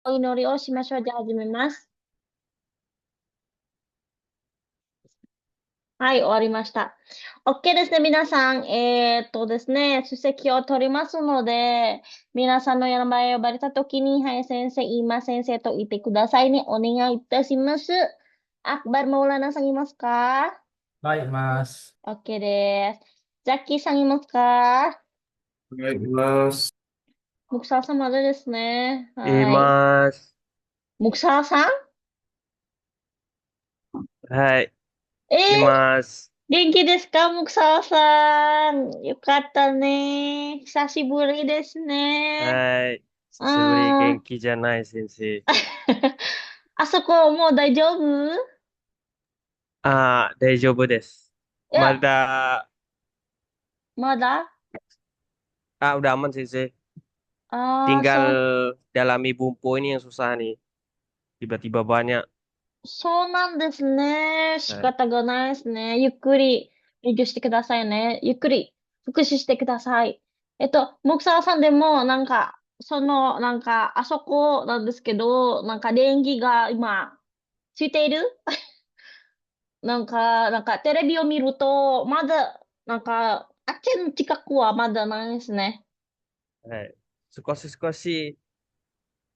お祈りをしましょう。じゃあ始めます。はい、終わりました。OK ですね、皆さん。ですね、出席を取りますので、皆さんの名前を呼ばれたときに、はい、先生、今先生と言ってくださいね。お願いいたします。Akbar Maulana さんいますか？ はい、います。OK です。ジャッキーさんいますか？はい、います。木沢さんまでですね。いはい。ます。木沢さん、はい、いえー、ます。元気ですか木沢さん。よかったね。久しぶりですね。はい。う久しぶり、ーん。元気じゃない先生。あそこもう大丈夫？大丈夫です。いや、まだ、まだ。udah aman sensei. ああ、Tinggal dalami bumbu ini yang susah nih. Tiba-tiba banyak. そうなんですね。仕はい。方がないですね。ゆっくり勉強してくださいね。ゆっくり復習してください。木沢さんでも、あそこなんですけど、電気が今、ついている。テレビを見ると、まだ、あっちの近くはまだないですね。はい。少し、少し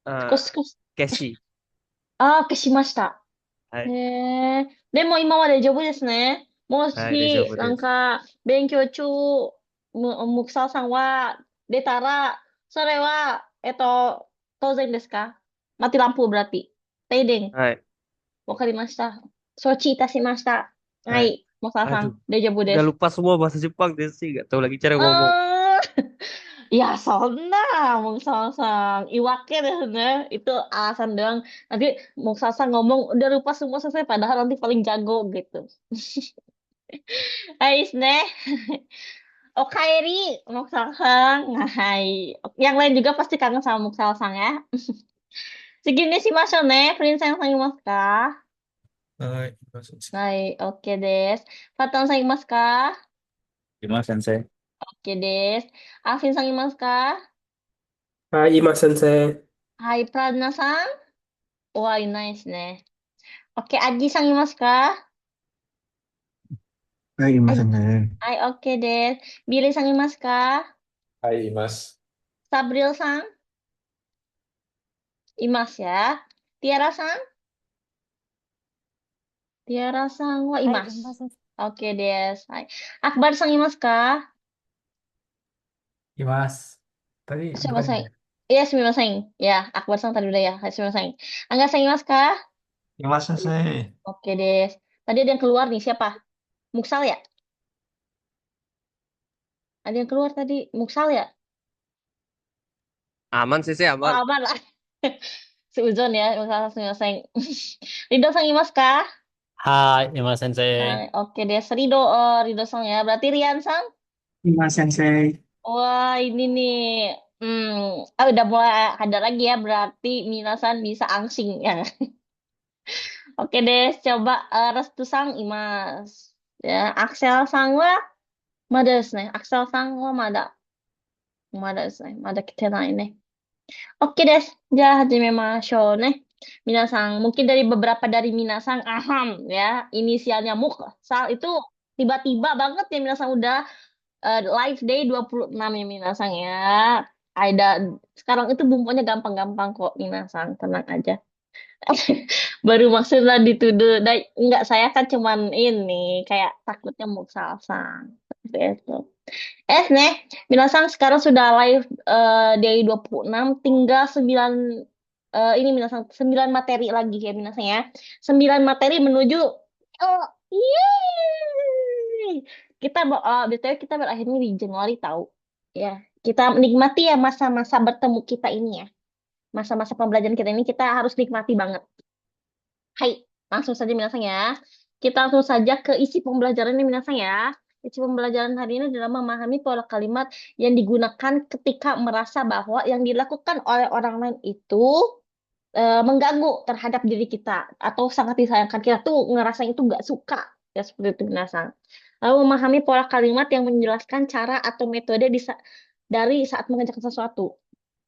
少し。消し。ああ、消しました。へはい。え。でも今は大丈夫ですね。もはい、大丈し、夫です。勉強中、木沢さんは出たら、それは、当然ですか？mati lampu berarti. Tading. はい。わかりました。承知いたしました。ははい。い。木沢さAduh, ん、大丈夫で udah す。lupa semua bahasa Jepang deh sih. Gak tahu lagi cara う ngomong. ーん。いや、そんな、木沢さん、言い訳ですね。Itu alasan doang. Nanti Muksa ngomong, udah lupa semua selesai, padahal nanti paling jago gitu. はいですね。おかえり、木沢さん。はい。Yang lain juga pasti kangen sama Muksal sang ya. Segini shimashou ne. Princeさんいますか？はい、います。はい、OK です。ファットンさんいますか？ います、先生。OK です。アフィンさんいますか？はい、今先生。はい、プラズナさん、いないですね。OK、アッジーさんいますか？はい、いまはい、せんね。はい、OK です。ビリーさんいますか？はい、います。サブリルさんいますや。ティアラさん、ティアラさんはいはい、ます。頑張先生。OK です。はい。アクバルさんいますか？います。Tadi すみませ bukan ん。いや、すみません。いや、アクバルさん tadi udah ya. はい、すみません。アンガさんいますか？ いません、先生。OK です。Tadi ada yang keluar nih, siapa? Muksal ya? Ada yang keluar tadi, Muksal ya? Aman sensei, Oh, aman. aman lah. Seuzon ya, Muksal, すみません。Rido さんいますか？はい、山先生。はい、OK です。Rido, Rido さんya. Berarti Rian さん? いません、先生。Wah, ini nih. Udah mulai ada lagi ya. Berarti Minasan bisa angsing ya. Oke deh, coba Restu Sang Imas. Ya, Axel Sang wa Mada desu ne. Axel Sang wa Mada desu ne. Mada kite nai ne. Oke deh, hajimemashou ne. Minasang, mungkin dari beberapa dari Minasang, aham ya. Inisialnya Muk. Sal itu tiba-tiba banget ya Minasang udah live day 26 ya Minasang ya. Ada sekarang itu bumbunya gampang-gampang kok Minasang, tenang aja. Baru maksudnya dituduh. Enggak, saya kan cuman ini kayak takutnya mau salsang. Seperti itu. Nih, Minasang sekarang sudah live dari 26, tinggal 9 ini Minasang 9 materi lagi ya Minasang ya. 9 materi menuju yeay. BTW kita berakhirnya di Januari tahu. Ya, kita nikmati ya masa-masa bertemu kita ini ya. Masa-masa pembelajaran kita ini kita harus nikmati banget. Hai, langsung saja minasang ya. Kita langsung saja ke isi pembelajaran ini minasang ya. Isi pembelajaran hari ini adalah memahami pola kalimat yang digunakan ketika merasa bahwa yang dilakukan oleh orang lain itu mengganggu terhadap diri kita atau sangat disayangkan, kita tuh ngerasa itu nggak suka ya, seperti itu minasang. Lalu memahami pola kalimat yang menjelaskan cara atau metode dari saat mengerjakan sesuatu.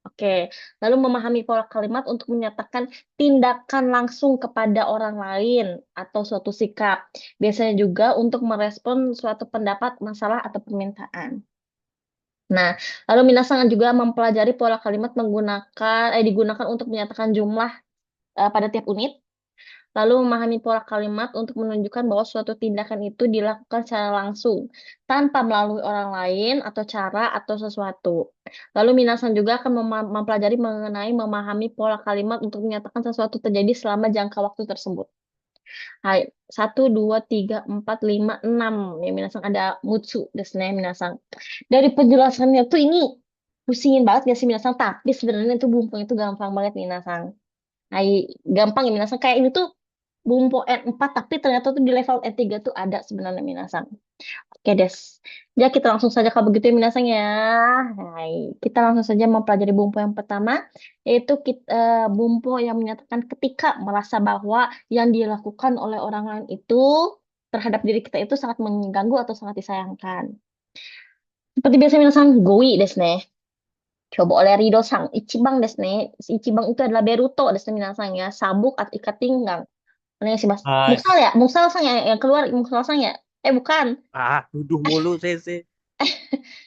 Oke, lalu memahami pola kalimat untuk menyatakan tindakan langsung kepada orang lain atau suatu sikap. Biasanya juga untuk merespon suatu pendapat, masalah, atau permintaan. Nah, lalu minasan juga mempelajari pola kalimat digunakan untuk menyatakan jumlah pada tiap unit. Lalu memahami pola kalimat untuk menunjukkan bahwa suatu tindakan itu dilakukan secara langsung, tanpa melalui orang lain atau cara atau sesuatu. Lalu minasan juga akan mempelajari mengenai memahami pola kalimat untuk menyatakan sesuatu terjadi selama jangka waktu tersebut. Hai, 1, 2, 3, 4, 5, 6. Ya, minasan ada mutsu desu ne, minasan. Dari penjelasannya tuh ini pusingin banget gak sih minasan? Tapi sebenarnya itu bumpung itu gampang banget minasan. Hai, gampang ya minasan. Kayak ini tuh bumpo N4 tapi ternyata tuh di level N3 tuh ada sebenarnya minasan. Oke des. Ya kita langsung saja kalau begitu ya minasan ya. Hai, kita langsung saja mempelajari bumpo yang pertama yaitu bumpo yang menyatakan ketika merasa bahwa yang dilakukan oleh orang lain itu terhadap diri kita itu sangat mengganggu atau sangat disayangkan. Seperti biasa minasan goi desu ne. Coba oleh Rido-san, Ichiban desu ne. Ichiban itu adalah Beruto desu ne minasan ya, sabuk atau ikat pinggang. Mana sih Mas? はい。 Muksal ya? Muksal sang ya yang keluar Muksal sang ya? Bukan. Nuduh mulu sensei.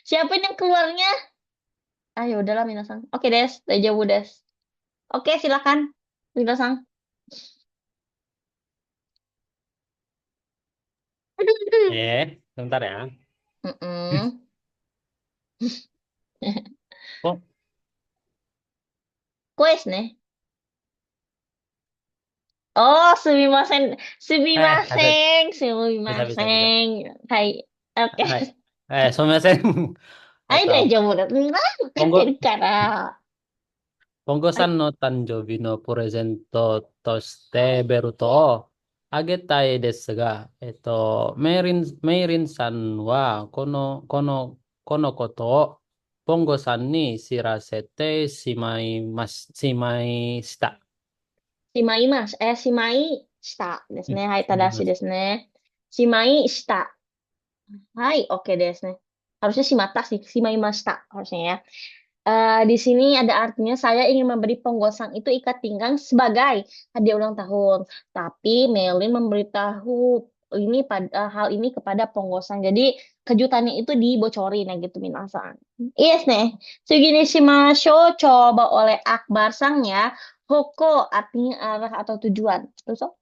Siapa yang keluarnya? Ah ya udahlah minasan. Oke des, daijoubu des. Oke silakan Rido-san. Sebentar ya. Mm-mm. Oh, Kuis nih. Oh, sumimasen, ada, sumimasen, bisa. sumimasen. Hai. Oke. はい。すみません。Hai daijoubu des. Nah, bukan Pongo, karena. Hai. さんの誕生日のプレゼントとしてベルトをあげたいですが、メイリンさんはこのことをポンゴさんに知らせてしまいした。Shimai shita ですね。はい、正しいですね。Shimai shita. Hai, oke deh. Nih. Harusnya shimata sih, shimaimashita harusnya ya. Di sini ada artinya saya ingin memberi penggosang itu ikat pinggang sebagai hadiah ulang tahun. Tapi Melin memberitahu hal ini kepada penggosang. Jadi kejutannya itu dibocorin ya gitu minasan. Yes nih. Segini shimasho coba oleh Akbar Sang ya. Hoko artinya arah atau tujuan. Terus so?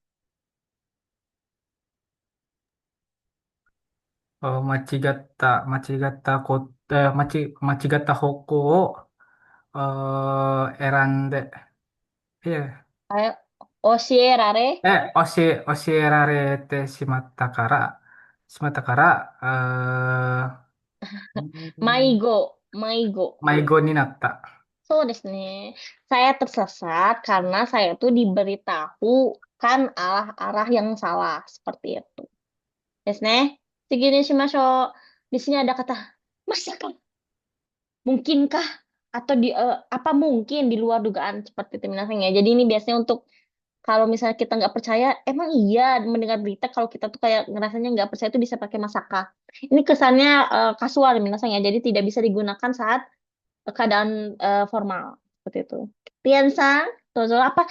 間違った方向を選んで、Ayo, Oshierare. 教えられてしまったから、Maigo. Maigo. 迷子になった。So desu ne. Saya tersesat karena saya tuh diberitahu kan arah yang salah seperti itu. Desu ne. Segini shimashou. Di sini ada kata masaka. Mungkinkah atau apa mungkin di luar dugaan seperti itu minasan ya. Jadi ini biasanya untuk kalau misalnya kita nggak percaya, emang iya mendengar berita kalau kita tuh kayak ngerasanya nggak percaya itu bisa pakai masaka. Ini kesannya kasual minasan ya. Jadi tidak bisa digunakan saat keadaan formal seperti itu. Rian-san, Tozo, apa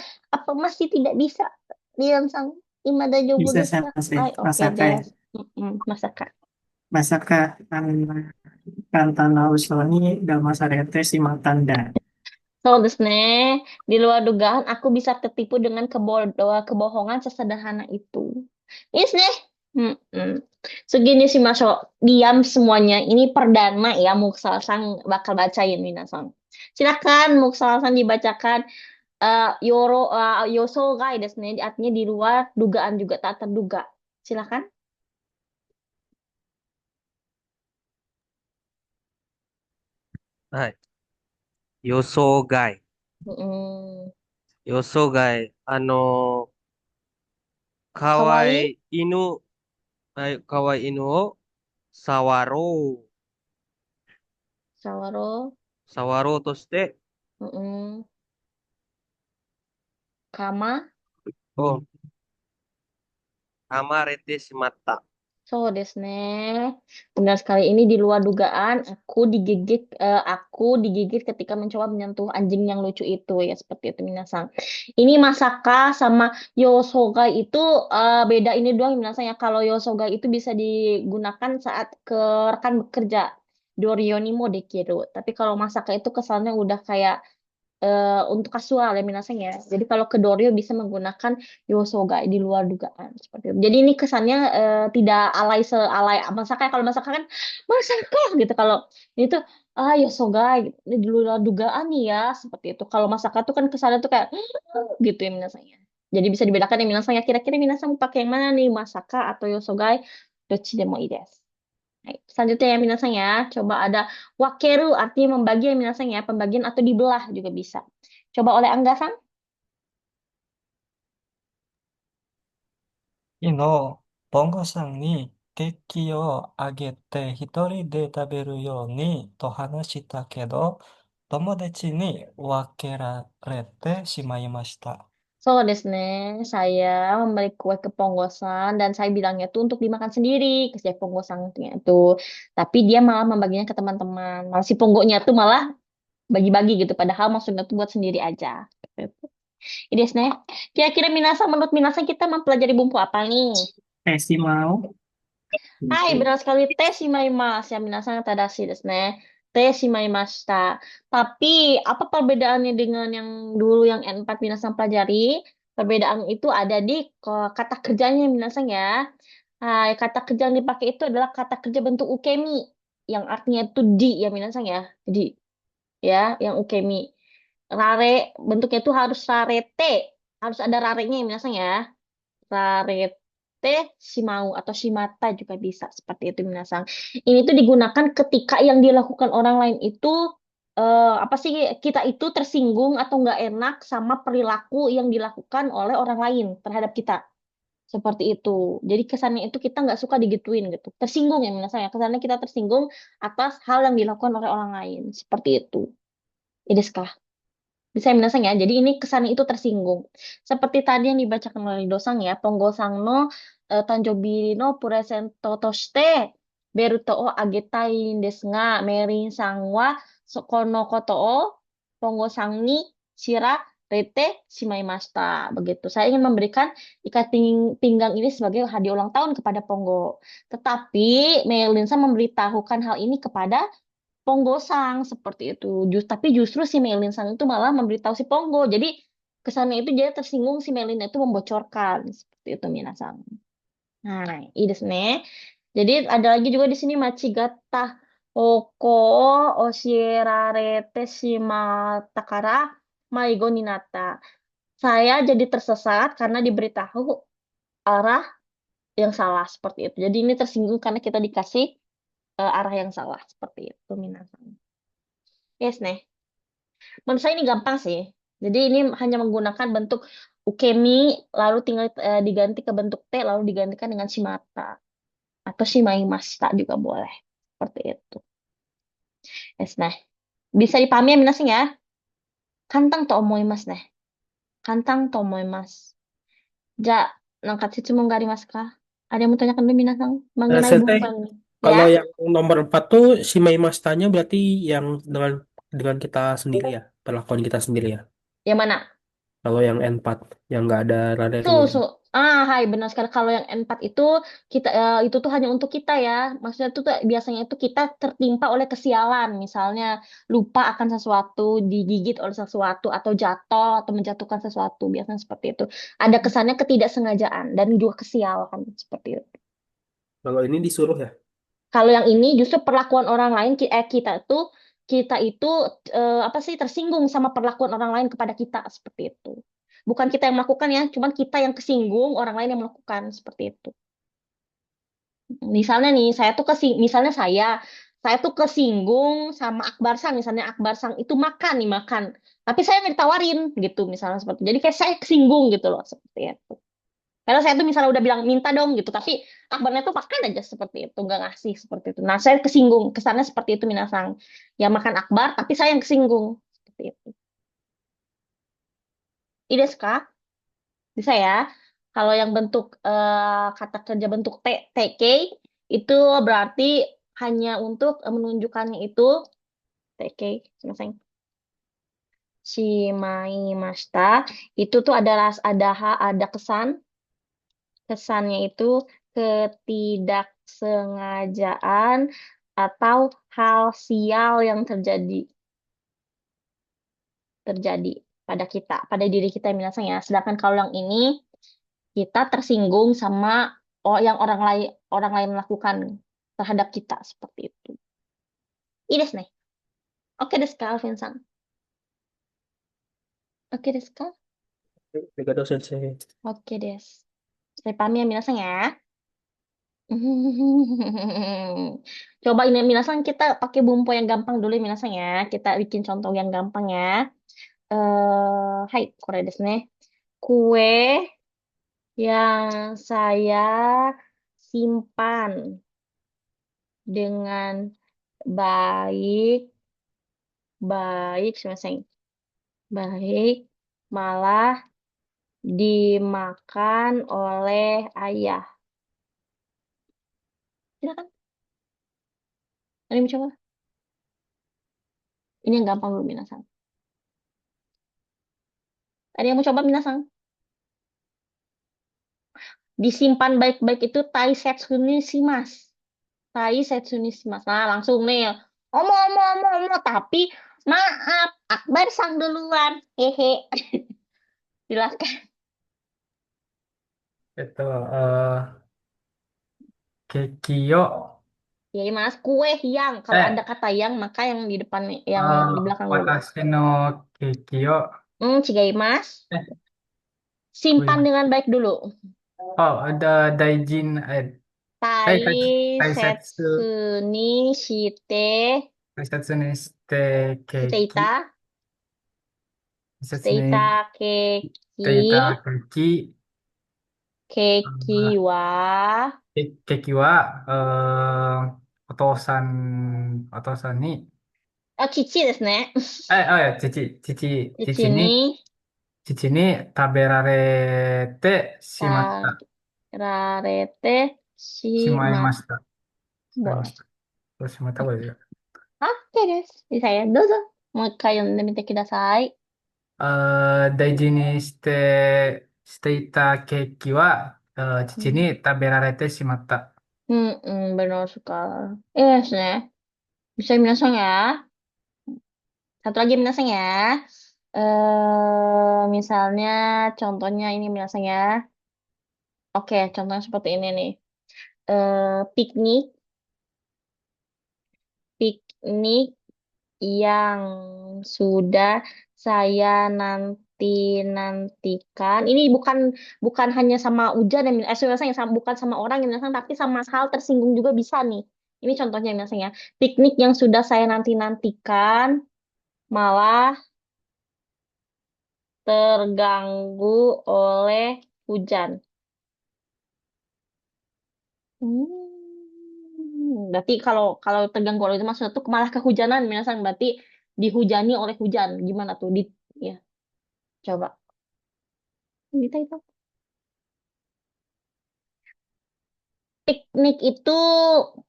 masih tidak bisa? Rian-san, imada jobu Bisa desu ka? sensei. Ay, oke Masaka deh. ya. Masaka. Masaka kanta no uso ni damasarete shimatta nda. So, desu ne. Di luar dugaan, aku bisa tertipu dengan kebohongan sesederhana itu. Yes, nih. Segini sih, Masyo. Diam semuanya. Ini perdana ya, Muksal-san bakal bacain, Minasan. Silakan, Muksal-san dibacakan. Yosogai desu ne. Artinya di luar dugaan juga tak terduga. Silakan. はい。予想外。Mm, 予想外。かわkawaii, いい犬、はい、かわいい犬を触ろう。sawaro, 触ろうとして、mm, kama, お噛まれてしまった。So desu ne. Benar sekali, ini di luar dugaan. Aku digigit ketika mencoba menyentuh anjing yang lucu itu, ya seperti itu minasang. Ini Masaka sama Yosogai itu beda ini doang minasang ya. Kalau Yosogai itu bisa digunakan saat ke rekan bekerja. Dorioni mo dekiru. Tapi kalau Masaka itu kesannya udah kayak untuk kasual ya minasang ya. Jadi kalau ke Dorio bisa menggunakan Yosoga di luar dugaan seperti itu. Jadi ini kesannya tidak alay sealay Masaka. Kalau Masaka kan Masaka gitu. Kalau ini tuh Yosoga gitu. Ini di luar dugaan nih ya seperti itu. Kalau Masaka tuh kan kesannya tuh kayak gitu ya minasang ya. Jadi bisa dibedakan ya minasang ya. Kira-kira minasang pakai yang mana nih, Masaka atau Yosogai? Dochi demo ii desu. Baik, selanjutnya ya minasang ya, coba ada wakeru artinya membagi ya minasang ya, pembagian atau dibelah juga bisa. Coba oleh Angga-san. 昨日、ボンゴさんにケーキをあげて一人で食べるようにと話したけど、友達に分けられてしまいました。So desu ne, saya memberi kue ke Ponggosan dan saya bilangnya tuh untuk dimakan sendiri ke si Ponggosannya itu. Tapi dia malah membaginya ke teman-teman. Malah si Ponggonya tuh malah bagi-bagi gitu, padahal maksudnya tuh buat sendiri aja. Gitu. Ini desu ne. Kira-kira menurut Minasa kita mempelajari bumbu apa nih? Tesi mau. Hai, benar sekali teh shimaimasu. Ya, minasan tadashi desu ne. Teh shimaimashita. Tapi, apa perbedaannya dengan yang dulu yang N4 minasan pelajari? Perbedaan itu ada di kata kerjanya minasan ya. Hai, kata kerja yang dipakai itu adalah kata kerja bentuk ukemi. Yang artinya itu di ya minasan ya. Di, ya, yang ukemi. Rare, bentuknya itu harus rarete. Harus ada rarenya ya minasan ya. Rarete shimau atau shimata juga bisa seperti itu minasang. Ini tuh digunakan ketika yang dilakukan orang lain itu apa sih, kita itu tersinggung atau nggak enak sama perilaku yang dilakukan oleh orang lain terhadap kita. Seperti itu. Jadi kesannya itu kita nggak suka digituin gitu. Tersinggung ya minasang ya. Kesannya kita tersinggung atas hal yang dilakukan oleh orang lain. Seperti itu. Ini bisa minasang ya. Jadi ini kesannya itu tersinggung. Seperti tadi yang dibacakan oleh Dosang ya. Ponggosang no tanjobi no puresento toshite beruto o agetai desu ga Merin sang wa kono koto o Ponggosang ni shira rete shimaimashita. Begitu. Saya ingin memberikan ikat pinggang ini sebagai hadiah ulang tahun kepada Ponggo. Tetapi Merin sang memberitahukan hal ini kepada Ponggosang seperti itu. Tapi justru si Melin Sang itu malah memberitahu si Ponggo. Jadi kesannya itu dia tersinggung, si Melin itu membocorkan seperti itu minasang. Nah, ini desu ne. Jadi ada lagi juga di sini Machigata Oko Oshirarete Shimata kara Maigo ni natta. Saya jadi tersesat karena diberitahu arah yang salah seperti itu. Jadi ini tersinggung karena kita dikasih arah yang salah seperti itu minasang. Yes, nih. Menurut saya ini gampang sih. Jadi ini hanya menggunakan bentuk ukemi, lalu tinggal diganti ke bentuk T, lalu digantikan dengan shimata. Atau shimaimashita juga boleh. Seperti itu. Yes, nah. Bisa dipahami ya, minasang ya? Kantang to omoimasu ne. Kantang to omoimasu. Ja, nangkat shitsumon ga arimasu ka? Ada yang mau tanyakan dulu, minasang? Mengenai Saya bumbu ini. kalau Ya? yang nomor 4 tuh si Maimastanya berarti yang dengan kita sendiri ya, perlakuan kita sendiri ya. Yang mana? Kalau yang N4 yang nggak ada So, radarnya. hai benar sekali. Kalau yang N4 itu kita itu tuh hanya untuk kita ya. Maksudnya itu tuh biasanya itu kita tertimpa oleh kesialan, misalnya lupa akan sesuatu, digigit oleh sesuatu atau jatuh atau menjatuhkan sesuatu, biasanya seperti itu. Ada kesannya ketidaksengajaan dan juga kesialan seperti itu. Kalau ini disuruh ya. Kalau yang ini justru perlakuan orang lain kita itu apa sih, tersinggung sama perlakuan orang lain kepada kita seperti itu. Bukan kita yang melakukan ya, cuman kita yang kesinggung, orang lain yang melakukan seperti itu. Misalnya nih, misalnya saya tuh kesinggung sama Akbar Sang, misalnya Akbar Sang itu makan nih makan, tapi saya nggak ditawarin gitu, misalnya seperti itu. Jadi kayak saya kesinggung gitu loh seperti itu. Karena saya tuh misalnya udah bilang minta dong gitu, tapi Akbarnya tuh makan aja seperti itu, nggak ngasih seperti itu. Nah, saya kesinggung, kesannya seperti itu minasang. Ya makan Akbar, tapi saya yang kesinggung seperti itu. Ide Kak? Bisa ya? Kalau yang bentuk kata kerja bentuk TK itu berarti hanya untuk menunjukkannya itu TK, selesai. Shimaimashita itu tuh ada kesan. Kesannya itu ketidaksengajaan atau hal sial yang terjadi pada kita, pada diri kita minasan ya. Sedangkan kalau yang ini kita tersinggung sama yang orang lain melakukan terhadap kita seperti itu. Ini desu ne. Oke desu ka, Alvin-san? Oke desu ka? Arigatou sensei. Oke desu. Saya paham ya minasan ya. Coba ini minasan kita pakai bumbu yang gampang dulu minasan ya. Kita bikin contoh yang gampang ya. Hai, kore desu ne. Kue yang saya simpan dengan baik, baik, malah dimakan oleh ayah. Silakan, ada yang mau coba? Ini yang gampang dulu minasan. Ada yang mau coba minasan? Disimpan baik-baik itu taisetsu ni shimasu. Taisetsu ni shimasu. Nah, langsung nih. Omong. Tapi maaf, Akbar sang duluan. Hehe. Silakan. Itu kekio. Ya, Mas, kue yang. Kalau ada Eh, kata yang, maka yang di depan, yang di belakang dulu. watashi no kekio. Cigai, Mas. Eh, Simpan kue. dengan baik dulu. Oh, ada daijin. Taisetsu. Taisetsu ni shite, Taisetsu ni shite keki. shiteita, Taisetsu ni keki, shiteita keki. keki wa, Keki wa otosan ni chichi desu ne. oh ya cici Chichi ni cici ni taberarete shimatta tararete shimasu. shimaimashita Boleh. shimaimashita terus shimatta boleh juga. Oke, desu. Bisa ya. Dozo. Mau kalian minta kudasai. Daiji ni shite ita keki wa cici ni taberarete shimatta. Benar sekali. Desu ne. Bisa minasan ya. Satu lagi minasan ya. Misalnya contohnya ini minasan ya. Oke, contohnya seperti ini nih. Piknik, piknik yang sudah saya nantikan. Ini bukan bukan hanya sama hujan ya, misalnya bukan sama orang yang minasan, tapi sama hal tersinggung juga bisa nih. Ini contohnya misalnya piknik yang sudah saya nantikan malah terganggu oleh hujan. Berarti kalau kalau terganggu oleh itu maksudnya tuh malah kehujanan, misalnya berarti dihujani oleh hujan. Gimana tuh? Ya, coba. Kita itu. Piknik itu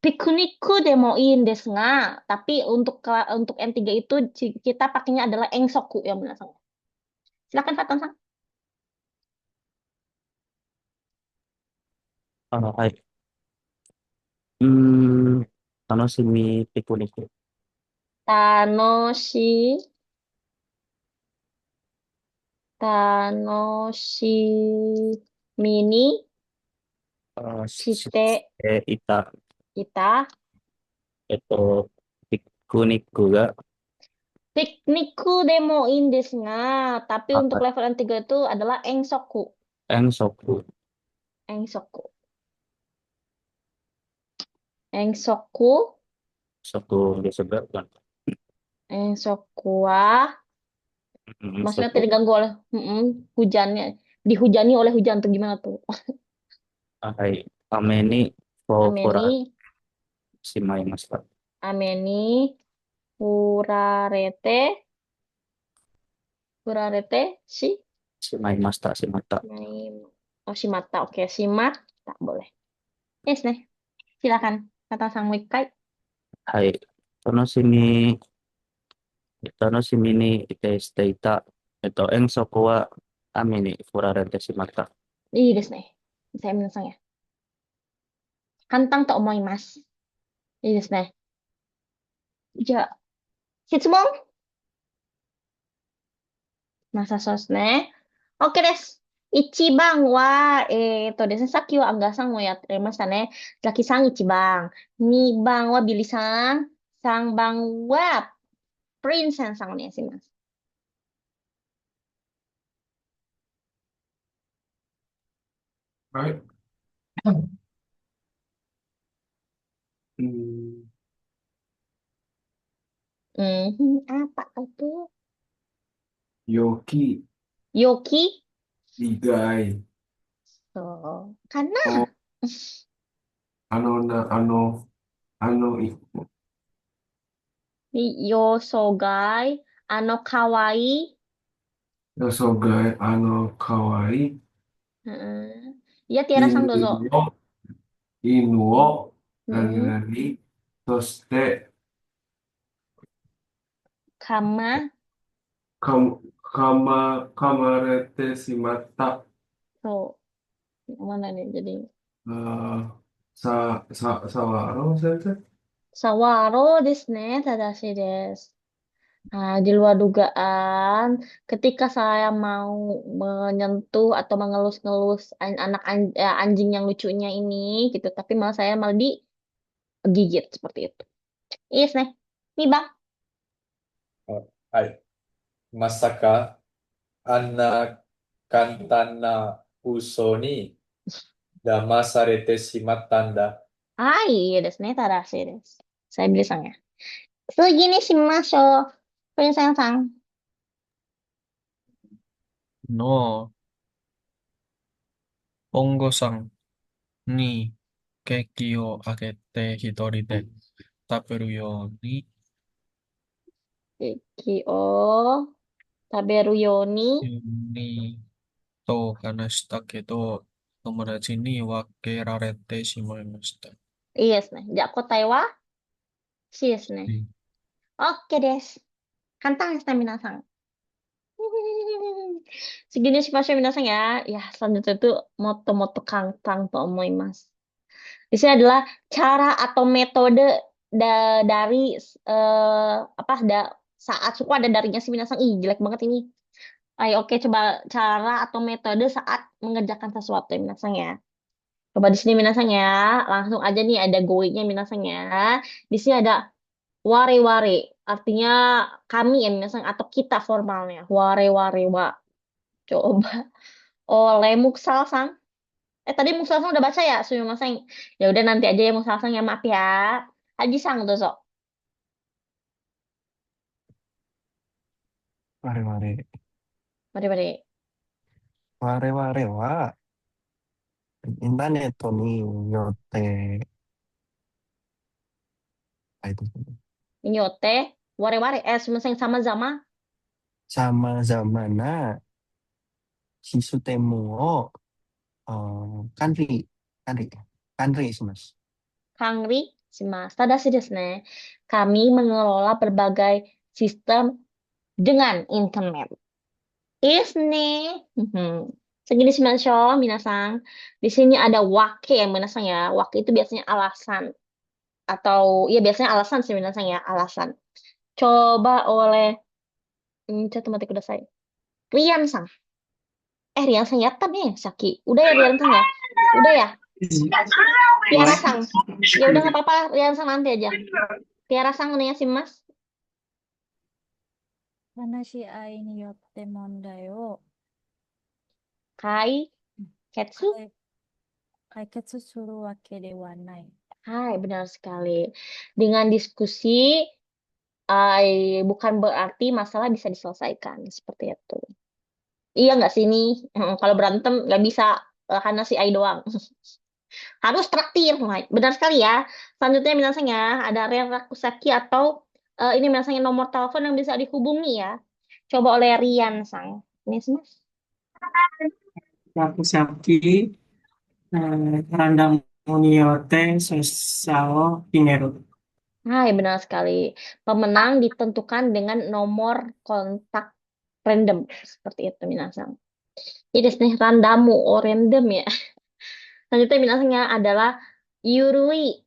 piknikku demoin desu nga. Tapi untuk N3 itu kita pakainya adalah engsoku ya misalnya. Silakan Fatan-san. はい。うーん、楽しみピクニック。Tanoshi, tanoshimi ni しshite ていた、kita. ピクニックが、Piknikku demoin desu nga. Tapi untuk は level N3 itu adalah engsoku. 遠足、 Engsoku. Engsoku. 食ですが、Engsoku wa. Maksudnya 食、 tidak ganggu oleh hujannya. Dihujani oleh hujan tuh gimana tuh? はい。雨に降ら Ameni, しまいました。 ameni, urarete, shi, しまいました、しまった。 maim. Oh, shimata. Oke, shimata boleh. Yes, nih. Silakan. Kata sang Wikai. はい。楽しみにしていた、遠足は雨に降られてしまった。いいですね。saya minasang ya. Kantang to omoimasu. いいですね。じゃあ、質問なさそうですね。OK です。1番は、ですね、さっきはアンガーさんもやってましたね。ザキさん1番。2番はビリさん。3番はプリンセンさんお願いします。はい。Apa itu? Yoki, Yoki? Igai, So, karena O, Iku, Yosogai, Kawaii. Yosogai, Kawaii, Ya, Tiara Sang Dozo. Inuo, Inuo, Hmm, Nani, Toste, Kama, kam, Kamarete Shimatta, so, mana nih jadi? uh, Sawaro, Sensei? Sawaro desu ne, tadashi desu. Nah, di luar dugaan, ketika saya mau menyentuh atau mengelus-ngelus anjing yang lucunya ini, gitu, tapi malah saya malah digigit seperti itu. Yes, nih. Nih, Bang. はい。まさか、あんな簡単な嘘に騙されてしまったんだ。Iya desu ne, tadashi desu. Saya bilang ya. Segini shimashou. Princess-san. のポンゴさんにケーキをあげて一人で食べるように、 Iki o taberu yoni. にと話したけど、友達に分けられてしまいました。Iya desu ne. Ja kotai wa shi desu ne. うん Oke desu. Kantang desu ne, minasan. Segini shimashou minasan ya. Ya, selanjutnya itu moto-moto kantang to omoimasu. Di sini adalah cara atau metode dari apa saat suku ada darinya si binatang. Ih, jelek banget ini. Ayo, oke, coba cara atau metode saat mengerjakan sesuatu ya binatang ya. Coba di sini binatang ya. Langsung aja nih ada goinya binatang ya. Di sini ada ware-ware. Artinya kami ya binatang atau kita formalnya. Ware-ware wa. Coba oleh Muksal sang. Tadi Muksal-sang udah baca ya, Sumimasen. Ya udah nanti aja ya Muksal-sang ya, maaf ya. Haji-sang dozo. 我々、Mari-mari. 我々は、インターネットによって、Inyote, ware-ware, Sumimasen sama-sama. 様々なシステムを、管理、管理します。 Kangri, shimasu. Tadashi desu ne. Kami mengelola berbagai sistem dengan internet. Yes ne. Segini shimashou, minasang. Di sini ada wake ya, minasang ya. Wake itu biasanya alasan. Atau, ya biasanya alasan sih minasang ya, alasan. Coba oleh, coba kudasai. Rian-sang. Rian-sang ya, nih, Saki. Udah ya, Rian-sang ya? Udah ya? Tiara-sang. Ya udah nggak apa-apa, Rian-sang nanti aja. Tiara-sang nih ya, si Mas. 話し合いによって問題を Kai, Ketsu. 解決するわけではない。 Hai, benar sekali. Dengan diskusi, bukan berarti masalah bisa diselesaikan. Seperti itu. Iya nggak sih ini? Kalau berantem nggak bisa karena si Ai doang. Harus traktir. Wah, benar sekali ya. Selanjutnya minasanya ada Rian Rakusaki atau ini minasanya nomor telepon yang bisa dihubungi ya. Coba oleh Rian sang. Ini mas. Yakusaki, Randamu Niyote, Sosao, Hineru. Hai, benar sekali. Pemenang ditentukan dengan nomor kontak random. Seperti itu, minasang. Ini nih, randamu, oh random ya. Selanjutnya minasangnya adalah yurui.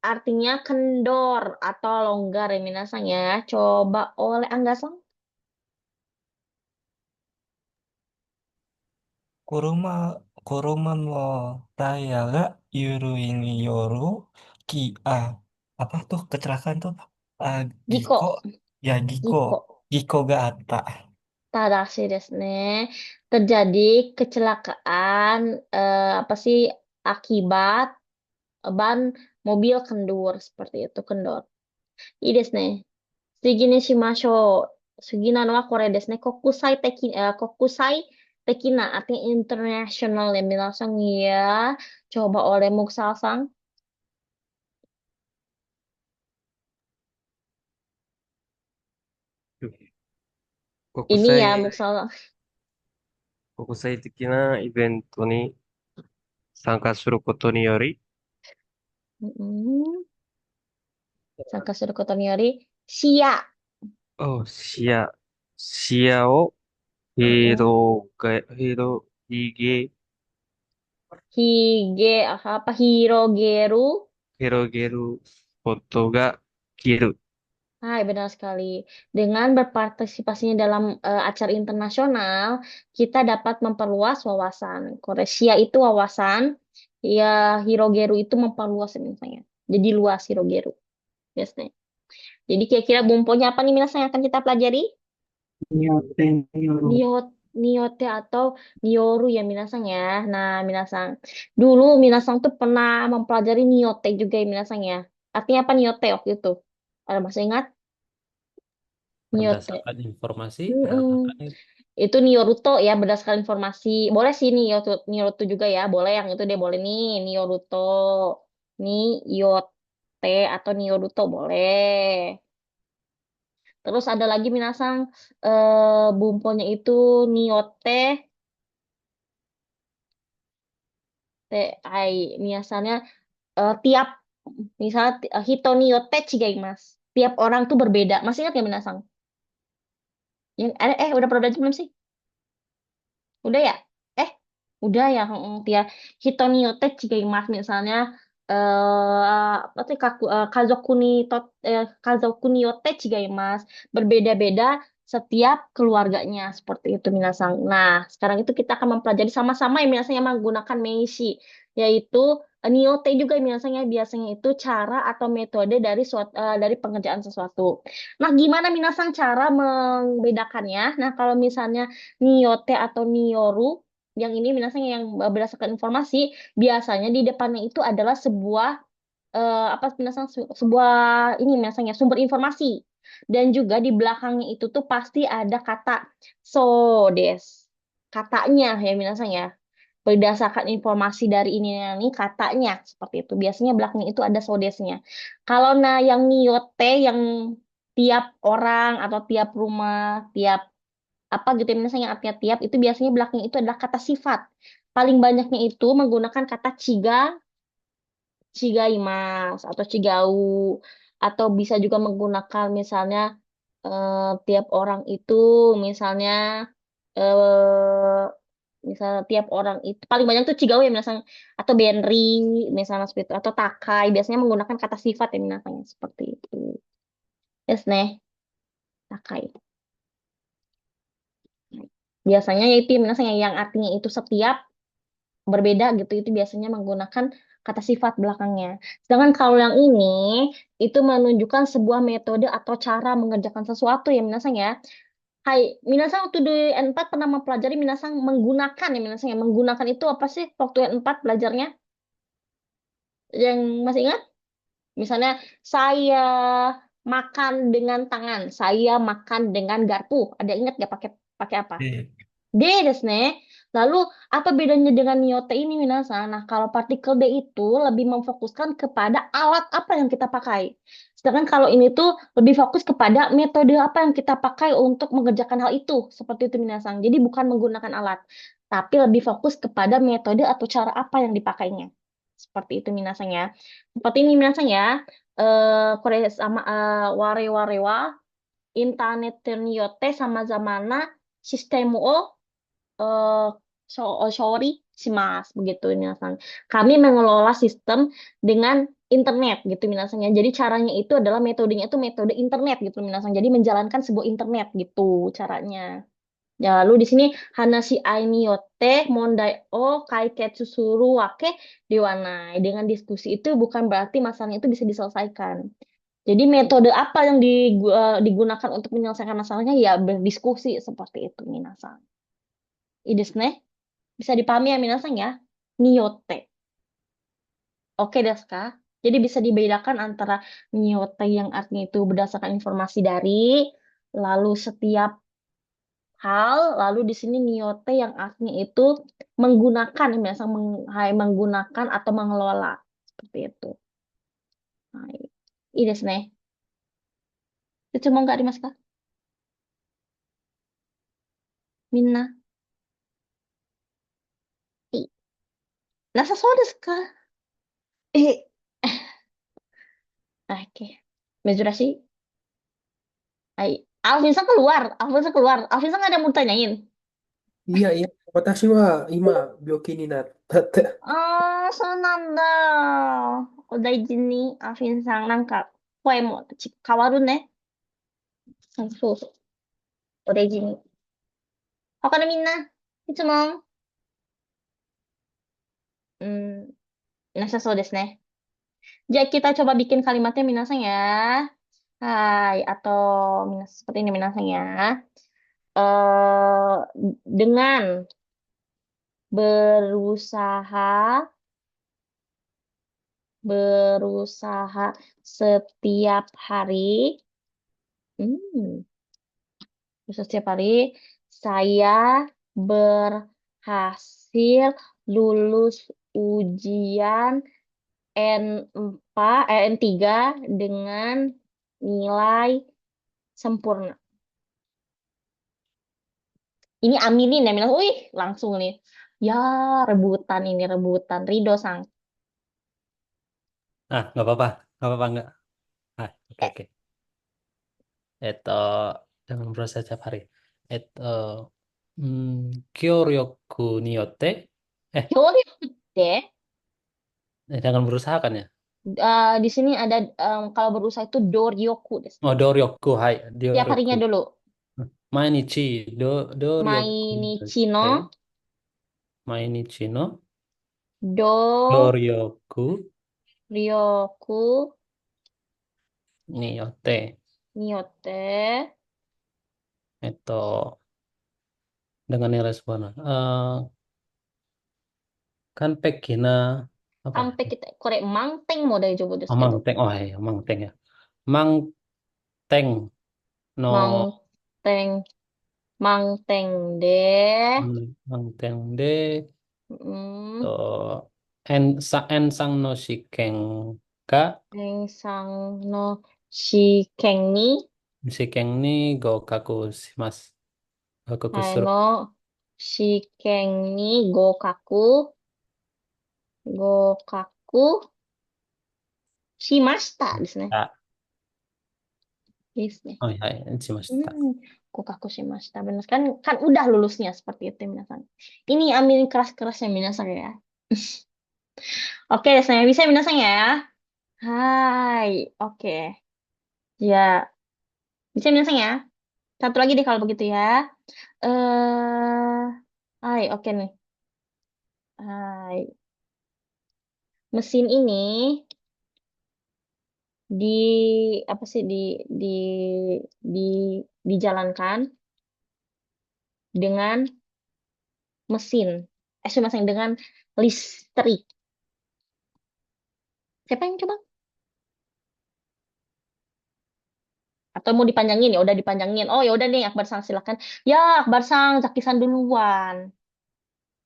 Artinya kendor atau longgar ya minasang ya. Coba oleh Anggasang. 車のタイヤが緩いによるapa tuh kecelakaan tuh? Giko. Giko Giko.があった。 Tadashi desu ne. Terjadi kecelakaan apa sih akibat ban mobil kendur seperti itu kendor. Ii desu ne. Sugi ni shimashou. Sugi nano wa kore desu ne. Kokusai tekina artinya international ya minasang ya. Coba oleh Muksal-sang. Ini ya Muksal. 国際的なイベントに参加することにより、 Mm-mm. Sangka suruh koto ni yori sia. 視野を Mm-mm. 広げ Apa hirogeru. 広げることができる。 Hai, benar sekali. Dengan berpartisipasinya dalam acara internasional, kita dapat memperluas wawasan. Korea itu wawasan, ya hirogeru itu memperluas misalnya. Jadi luas hirogeru. Yes, nih. Jadi kira-kira bumponya apa nih minasang yang akan kita pelajari? Niyote, Niyoru. Niyote atau nioru ya minasang ya. Nah, minasang. Dulu minasang tuh pernah mempelajari niyote juga ya minasang ya. Artinya apa niyote waktu itu? Ada masih ingat? Niyote. Berdasarkan informasi Mm-mm. apakah itu? Itu Nioruto ya berdasarkan informasi. Boleh sih Nioruto juga ya. Boleh yang itu deh boleh nih Nioruto. Niyote atau Nioruto boleh. Terus ada lagi minasang bumponya itu Niyote misalnya tiap misalnya Hito Niyote Chigaimasu. Tiap orang tuh berbeda. Masih ingat ya minasang? Yang udah pernah belajar belum sih? Udah ya? Udah ya. Dia Hitoniote Chigaimasu misalnya apa sih kazoku ni yotte chigaimasu. Berbeda-beda setiap keluarganya seperti itu minasang. Nah, sekarang itu kita akan mempelajari sama-sama yang biasanya menggunakan meishi yaitu niote juga biasanya itu cara atau metode dari pengerjaan sesuatu. Nah, gimana minasang cara membedakannya? Nah, kalau misalnya niyote atau nioru yang ini minasanya yang berdasarkan informasi biasanya di depannya itu adalah sebuah apa minasang sebuah ini minasanya sumber informasi dan juga di belakangnya itu tuh pasti ada kata so des katanya ya minasang ya berdasarkan informasi dari ini katanya seperti itu biasanya belakangnya itu ada sodesnya kalau yang niyote yang tiap orang atau tiap rumah tiap apa gitu ya, misalnya yang artinya tiap itu biasanya belakangnya itu adalah kata sifat. Paling banyaknya itu menggunakan kata chigaimas atau chigau atau bisa juga menggunakan misalnya tiap orang itu misalnya eh tiap orang itu paling banyak tuh chigau ya misalnya atau benri misalnya seperti itu atau takai biasanya menggunakan kata sifat ya misalnya seperti itu. Yes, nih. Takai. Biasanya ya itu misalnya yang artinya itu setiap berbeda gitu itu biasanya menggunakan kata sifat belakangnya. Sedangkan kalau yang ini itu menunjukkan sebuah metode atau cara mengerjakan sesuatu ya minasang ya. Hai, minasang waktu di N4 pernah mempelajari minasang menggunakan ya minasang ya. Menggunakan itu apa sih waktu N4 belajarnya? Yang masih ingat? Misalnya saya makan dengan tangan, saya makan dengan garpu. Ada ingat gak pakai pakai apa? D desu ne. Lalu apa bedanya dengan nyote ini minasan? Nah, kalau partikel D itu lebih memfokuskan kepada alat apa yang kita pakai. Sedangkan kalau ini tuh lebih fokus kepada metode apa yang kita pakai untuk mengerjakan hal itu. Seperti itu minasan. Jadi bukan menggunakan alat. tapi lebih fokus kepada metode atau cara apa yang dipakainya. Seperti itu minasan ya. Seperti ini minasan ya. Korea sama ware-ware wa internet yote sama zamana sistem o shori shimasu begitu minasan. Kami mengelola sistem dengan internet gitu minasan ya. Jadi caranya itu adalah metodenya itu metode internet gitu minasan. Jadi menjalankan sebuah internet gitu caranya. Ya, lalu di sini hanashi ai ni yotte mondai o kaiketsu suru wake dewanai. Dengan diskusi itu bukan berarti masalahnya itu bisa diselesaikan. Jadi metode apa yang digunakan untuk menyelesaikan masalahnya? Ya berdiskusi seperti itu minasan. Desu ne? Bisa dipahami ya minasan ya? Niyote. Oke desu ka? Jadi bisa dibedakan antara niyote yang artinya itu berdasarkan informasi dari, lalu setiap hal, lalu di sini niyote yang artinya itu menggunakan, misalnya menggunakan atau mengelola seperti itu. Nah, ini desu ne. Itu mau nggak dimas ka? Minna. I. Nasa so desu ka? Eh, oke. Mezurashi. Hai. Alvinsa keluar. Alvinsa keluar. Alvinsa nggak ada yang mau tanyain. Iya, iya. Watashi wa ima byoki ni natta. Ah, so nanda. O daiji ni Alvin-san, nanka koe mo kawaru ne. So, so. O daiji ni. Hoka no minna, itsumon. Nasa so desu ne. Jadi kita coba bikin kalimatnya minasan ya. Hai, atau seperti ini minasan ya. Dengan berusaha setiap hari. Setiap hari saya berhasil lulus ujian N3 dengan nilai sempurna. Ini aminin ya, bilang, wih, langsung nih. Ya, rebutan ini, rebutan. Rido-sang. Nggak apa-apa. Nggak apa-apa, nggak. Oke, oke. Dengan proses setiap hari. Kyoryoku ni yotte. Kyoryoku de. Jangan berusaha kan ya? Di sini ada kalau berusaha itu doryoku desu. Oh, doryoku, hai. Tiap harinya Doryoku. dulu. Mainichi, doryoku. Mainichi no. Mainichi no. Doryoku. Niyotte. Dengan nilai sempurna. Kan pekina apa? Sampai kita korek mangteng mau dari coba desu. Mangteng. Oh, iya, mangteng ya. Mangteng no Mangteng de. mangteng de Mm. ensang no shiken ka Ensang no shiken ni gokaku shimasu. Gokaku suru. no shiken ni gokaku shimashita desu ne. Desu ne. Oh iya, shimashita. Gokaku shimashita. Benar kan udah lulusnya seperti itu minasan. Ini ambil keras-kerasnya minasan ya. Oke, saya bisa minasan ya. Hai, oke. Ya, bisa minasan ya. Satu lagi deh kalau begitu ya. Hai, oke nih. Hai. Mesin ini apa sih dijalankan dengan mesin. Dengan listrik. Siapa yang coba? Atau mau dipanjangin? Ya udah dipanjangin. Oh ya udah nih Akbar Sang silakan. Ya Akbar Sang, Zaki-san duluan.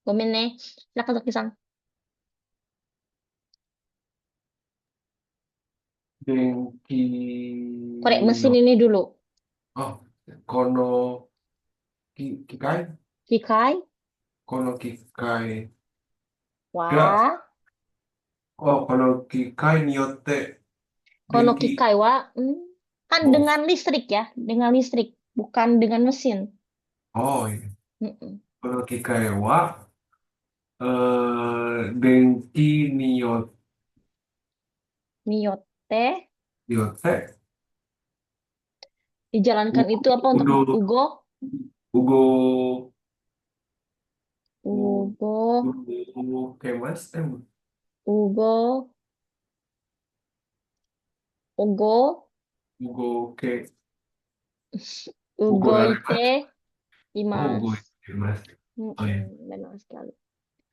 Gomen nih. Silakan Zaki-san. Denki Korek mesin ini dulu. Oh, kono kikai? Kikai? kono kikai wa ga, kono kikai ni yotte kono denki. kikai wa kan Oh, dengan listrik ya, dengan listrik, bukan dengan mesin. oh iya. Mm-mm. Kono kikai wa denki ni Niyote yotte dijalankan itu apa untuk udo Ugo? ugo Ugo, ugo kemas Ugo, Ugo, ugo ke ugo Ugo raremas. ite Oh, ugo imasu. kemas. Oh iya. Benar sekali.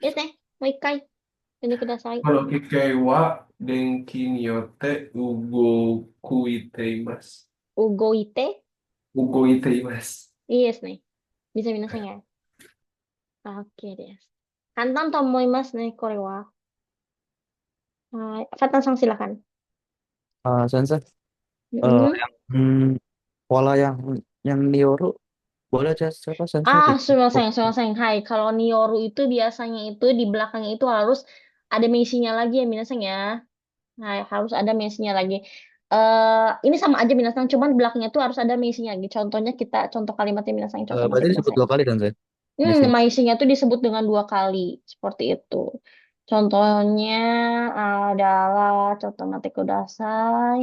Ya teh, moikai. Ini kudasai. Kono kikai wa denki ni yotte ugo kuiteimasu. Ugo ite, Ugo iteimasu. yes nih. Bisa minasan ya. Oke deh. Kantan tomoimasu nih, kore wa. Hai, Fatan-san silakan. Sensei, Mm-mm. yang pola yang Nioru boleh siapa Sensei Ah, di sumaseng. Hai, kalau Nioru itu biasanya itu di belakangnya itu harus ada mesinya lagi ya, minasan ya. Nah, harus ada mesinya lagi. Ini sama aja minasan, cuman belakangnya tuh harus ada mesinya lagi. Contoh kalimatnya minasan, contoh mati berarti disebut kudasai. 2 kali Sensei misinya. Mesinya tuh disebut dengan 2 kali, seperti itu. Contohnya adalah contoh mati kudasai.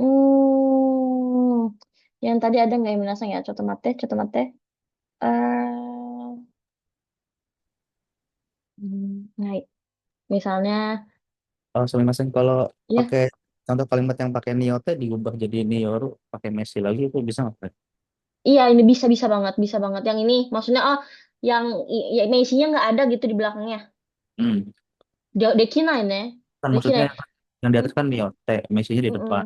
Hmm, yang tadi ada nggak yang minasan ya? Contoh mate. Eh, nah, misalnya, Sumimasen kalau ya, pakai contoh kalimat yang pakai Niote diubah jadi Nioru pakai Messi lagi itu bisa nggak? Pak? iya ini bisa bisa banget. Yang ini maksudnya yang ya, mesinya nggak ada gitu di belakangnya. Hmm. Dekina ini, Kan dekina. maksudnya yang di atas kan Niote, Messi-nya di depan.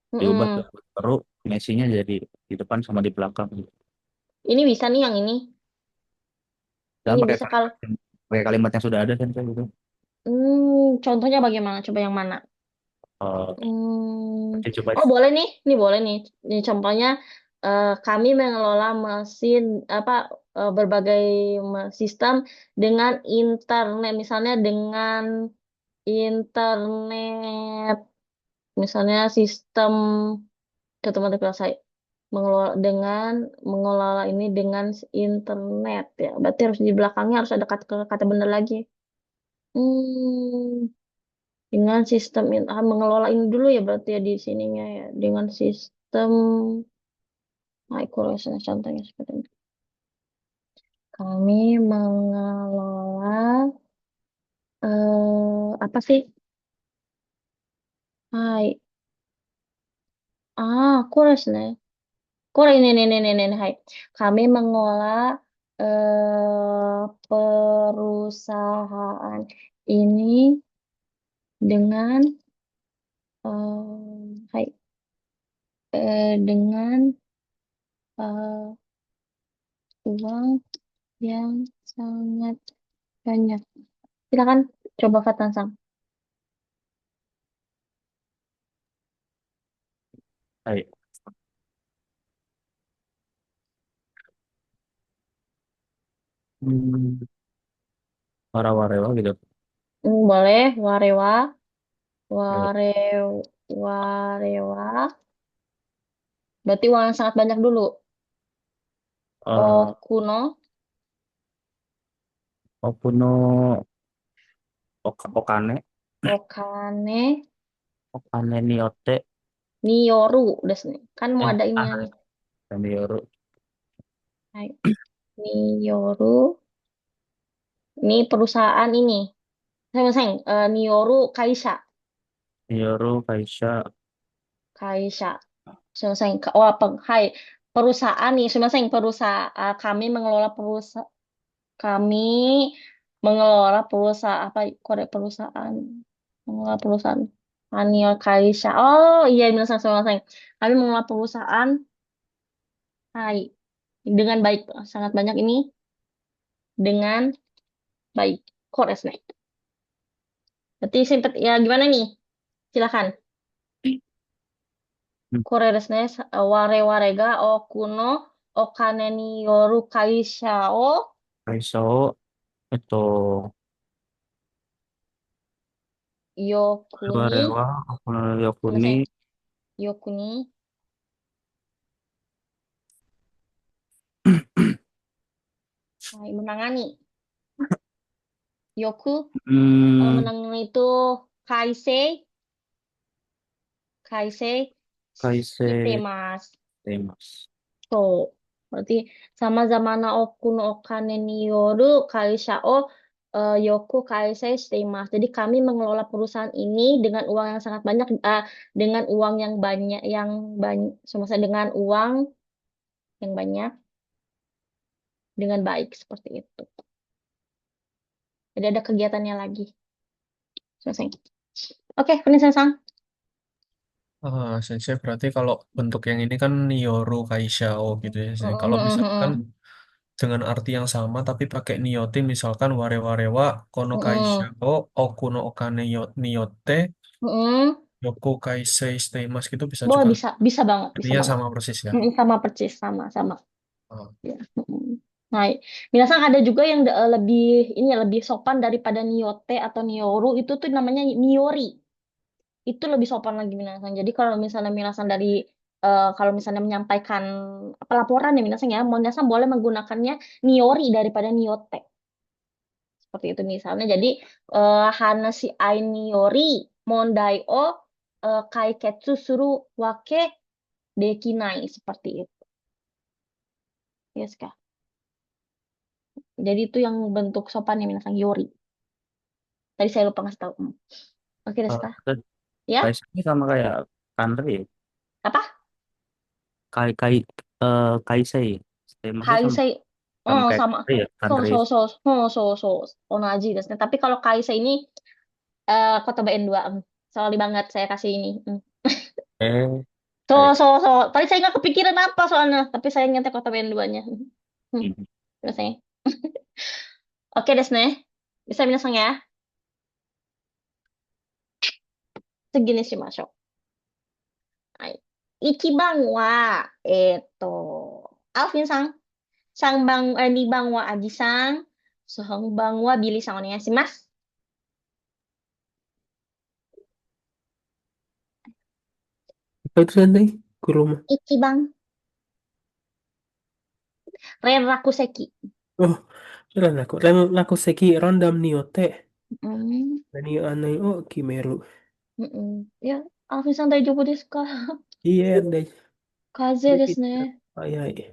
Mm-mm. Diubah ke Mm-mm. baru Messi-nya jadi di depan sama di belakang. Ini bisa nih yang ini. Dan Ini pakai bisa kalau kalimat, pakai kalimat yang sudah ada kan kayak gitu. contohnya bagaimana? Coba yang mana? Coba. Oh boleh nih, ini boleh nih. Ini contohnya kami mengelola mesin apa berbagai sistem dengan internet, misalnya dengan internet, misalnya sistem ketemuan saya mengelola ini dengan internet ya. Berarti harus di belakangnya harus ada kata benar lagi. Hmm, dengan sistem mengelola ini dulu ya berarti ya di sininya ya dengan sistem microservice contohnya seperti ini. Kami mengelola apa sih? Hai. Kores nih. Kore ini hai. Kami mengelola perusahaan ini dengan hai dengan uang yang sangat banyak. Silakan coba Fatan Sam. Hai. Wara-warewa gitu. Boleh warewa, Ya. warewa. Berarti uang yang sangat banyak dulu. Eh, Okuno, Okuno Okane, okane, Okane Niote, niyoru, udah sini. Kan mau ada ini nih. dan Nioru. Hai. Niyoru, ini perusahaan ini. Sayang, Niyoru Kaisha. Nioru Kaisha, Kaisha. Sayang, oh apa? Hai, perusahaan nih. Sayang, perusahaan kami mengelola perusahaan. Kami mengelola perusahaan apa? Korek perusahaan. Mengelola perusahaan. Anil Kaisha. Oh iya, benar sayang. Kami mengelola perusahaan. Hai. Dengan baik, sangat banyak ini dengan baik. Kores nih. Berarti sempet ya gimana nih? Silakan. Kore desu ne. Ware ware ga okuno okane ni yoru kaisha o Kaiso, Ito, Yokuni, Suarewa, Yokuni, すいません。Yokuni, menangani. Yoku, kalau menangani itu kaisei, kaisei, Kaise, shitemasu. Temas. So, berarti sama zamana oku no okane ni yoru kaisha o yoku kaisei shitemasu. Jadi kami mengelola perusahaan ini dengan uang yang sangat banyak, dengan uang yang banyak, maksudnya dengan uang yang banyak, dengan baik seperti itu. Jadi ada kegiatannya lagi. Selesai. Oke, Sang. Sensei berarti kalau bentuk yang ini kan Nioru Kaishao gitu ya, Sensei. Kalau misalkan dengan arti yang sama tapi pakai niyote misalkan warewarewa kono kaishao oku no okane niyote yoku kaisei shiteimasu gitu bisa Boleh, juga. bisa banget, bisa Artinya banget. sama persis ya. Sama persis, sama. Oh. Ya. Nah, minasan ada juga yang lebih ini ya, lebih sopan daripada niyote atau nioru, itu tuh namanya niori. Itu lebih sopan lagi minasan. Jadi kalau misalnya minasan dari kalau misalnya menyampaikan pelaporan ya minasan boleh menggunakannya niori daripada niyote. Seperti itu misalnya. Jadi hanashi ai niori mondai o kaiketsu suru wake dekinai, seperti itu. Yes, Kak. Jadi itu yang bentuk sopan yang minasan yori. Tadi saya lupa ngasih tahu. Oke, Deska. Ya? Kaise ini sama kayak Kanri. Apa? Kaisei. Temasnya sama, Kaisei. sama kayak Sama. Kanri ya. Kanri. Onaji desu ne. Tapi kalau kaisei ini kotobain dua. Sorry banget saya kasih ini. Eh, Tadi saya nggak kepikiran apa soalnya. Tapi saya ingatnya kotobain duanya. Terus saya. Oke, desu ne. Bisa minasan ya? Segini shimashou. はい。1番は、アオフィンさん。2番はアジさん。3番はビリーさんお願いします。Apa itu Sensei? Kuruma. 1番。Ren Rakuseki. Oh, Rakuseki Rondam Niyote. Mm. Nani anai o Kimeru. Ya, アオフィンさん大丈夫ですか？ Iya, deh. 風邪ですね。はいはい。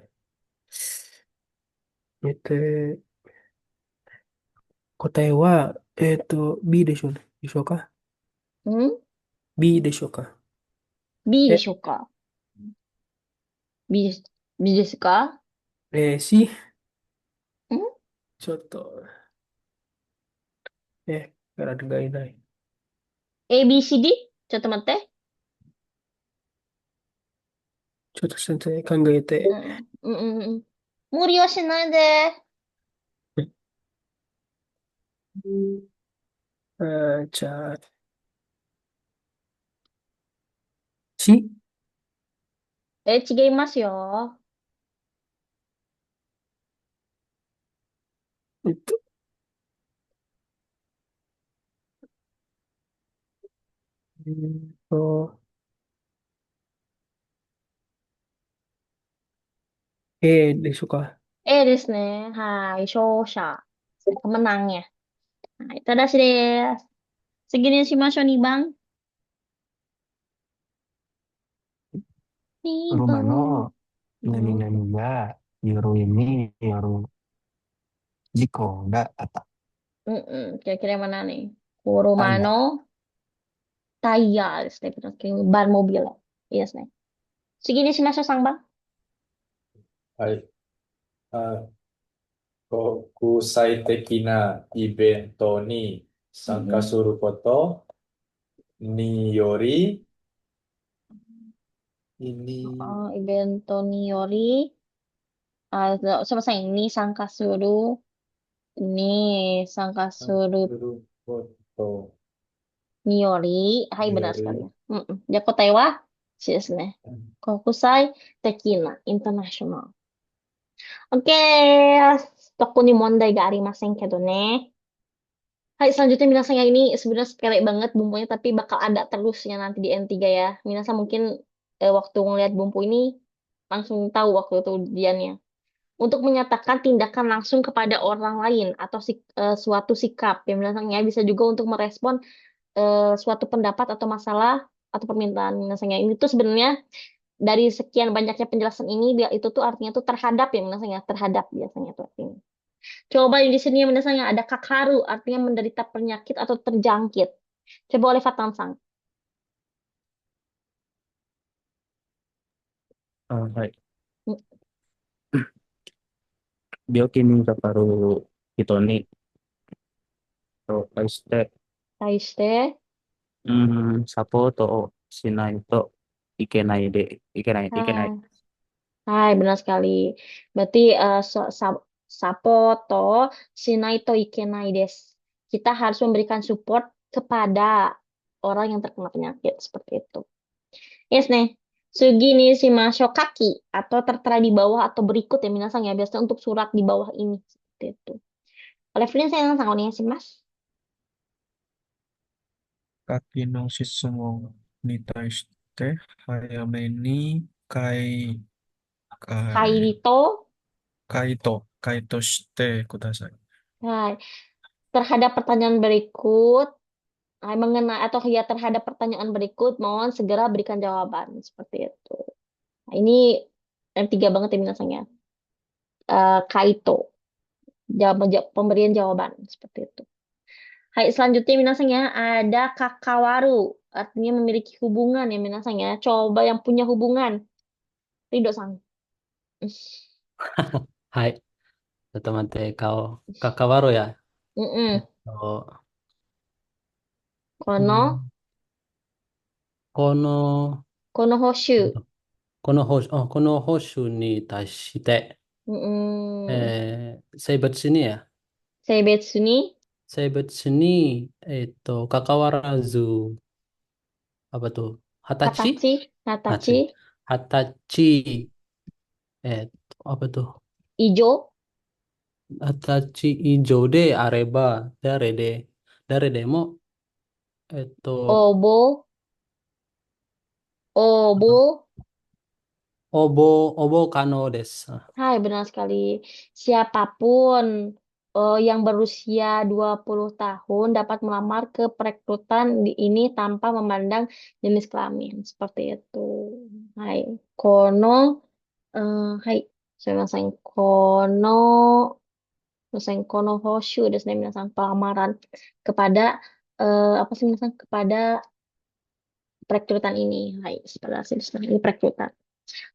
答えは、B でしょうか？ B でしょうか？ B でしょうか？ B ですか？ C。ちょっと、体がいない。ABCD？ ちょっと待って。ちょっと先生考えて。無理はしないで。じゃあ、C？ 違いますよ。A でしょうか？ A ですね。はい。勝者。pemenangnya. Nah, itu ada sih deh. Segini shimashou nih, Bang. Nih, Bang. Rumano, nani ga Yoru ini Yoru Jiko ga ata. Kira-kira yang mana nih? Kurumano Taya, ban mobil. Iya, yes, nih. Segini shimashou, Sang Bang. はい。国際的なイベントに参加することにより、Ibento ni yori. Sama ini sangka suru. Ini sangka suru こと、 Niyori. Hai, benar sekali. Jakotai wa shi desu ne. Kokusai Tekina International. Oke, Toku ni mondai ga arimasen kedo ne. Hai, selanjutnya Minasang ya ini sebenarnya sepele banget bumbunya tapi bakal ada terus ya nanti di N3 ya. Minasang mungkin waktu ngeliat bumbu ini langsung tahu waktu itu ujiannya. Untuk menyatakan tindakan langsung kepada orang lain atau suatu sikap ya Minasang ya bisa juga untuk merespon suatu pendapat atau masalah atau permintaan Minasang ya. Ini tuh sebenarnya dari sekian banyaknya penjelasan ini dia itu tuh artinya tuh terhadap ya Minasang ya, terhadap biasanya tuh artinya. Coba di sini misalnya ada kakaru, artinya menderita penyakit atau terjangkit. Coba oleh Fatansang. はい。 Hmm, 病気にかかる人に対して、 Taiste. サポートをしないといけない。Hai. Hai, benar sekali. Berarti sapo to shinai to ikenai desu. Kita harus memberikan support kepada orang yang terkena penyakit seperti itu. Yes nih. Sugi ni shimashou kaki atau tertera di bawah atau berikut ya minasang ya biasanya untuk surat di bawah ini seperti itu. Oleh Flynn saya yang sangat sih mas. 書きの質問に対して早めに回Kaito. 答してください。 Hai. Terhadap pertanyaan berikut, mengenai atau ya terhadap pertanyaan berikut, mohon segera berikan jawaban seperti itu. Nah, ini M3 banget ya minasang ya. Kaito, pemberian jawaban seperti itu. Hai, selanjutnya minasang ya, ada kakawaru, artinya memiliki hubungan ya minasang ya. Coba yang punya hubungan. Rido-san. はい。ちょっと待って、関わろうや。 Mm-mm. と Kono, この、 kono hoshu. この報酬に対して、 Mm-mm. 生物にや、 Seibetsu ni 生物に、関わらず、apa tuh? 20歳 hatachi, 20歳、apa tuh? ijo, 20歳以上であれば、誰でも、obo, obo. 応募可能です。 Hai, benar sekali. Siapapun yang berusia 20 tahun dapat melamar ke perekrutan ini tanpa memandang jenis kelamin. Seperti itu. Hai, kono, hai, saya kono hoshu desu ne minasan pelamaran kepada apa sih minasan kepada perekrutan ini. Hai, seperti ini perekrutan.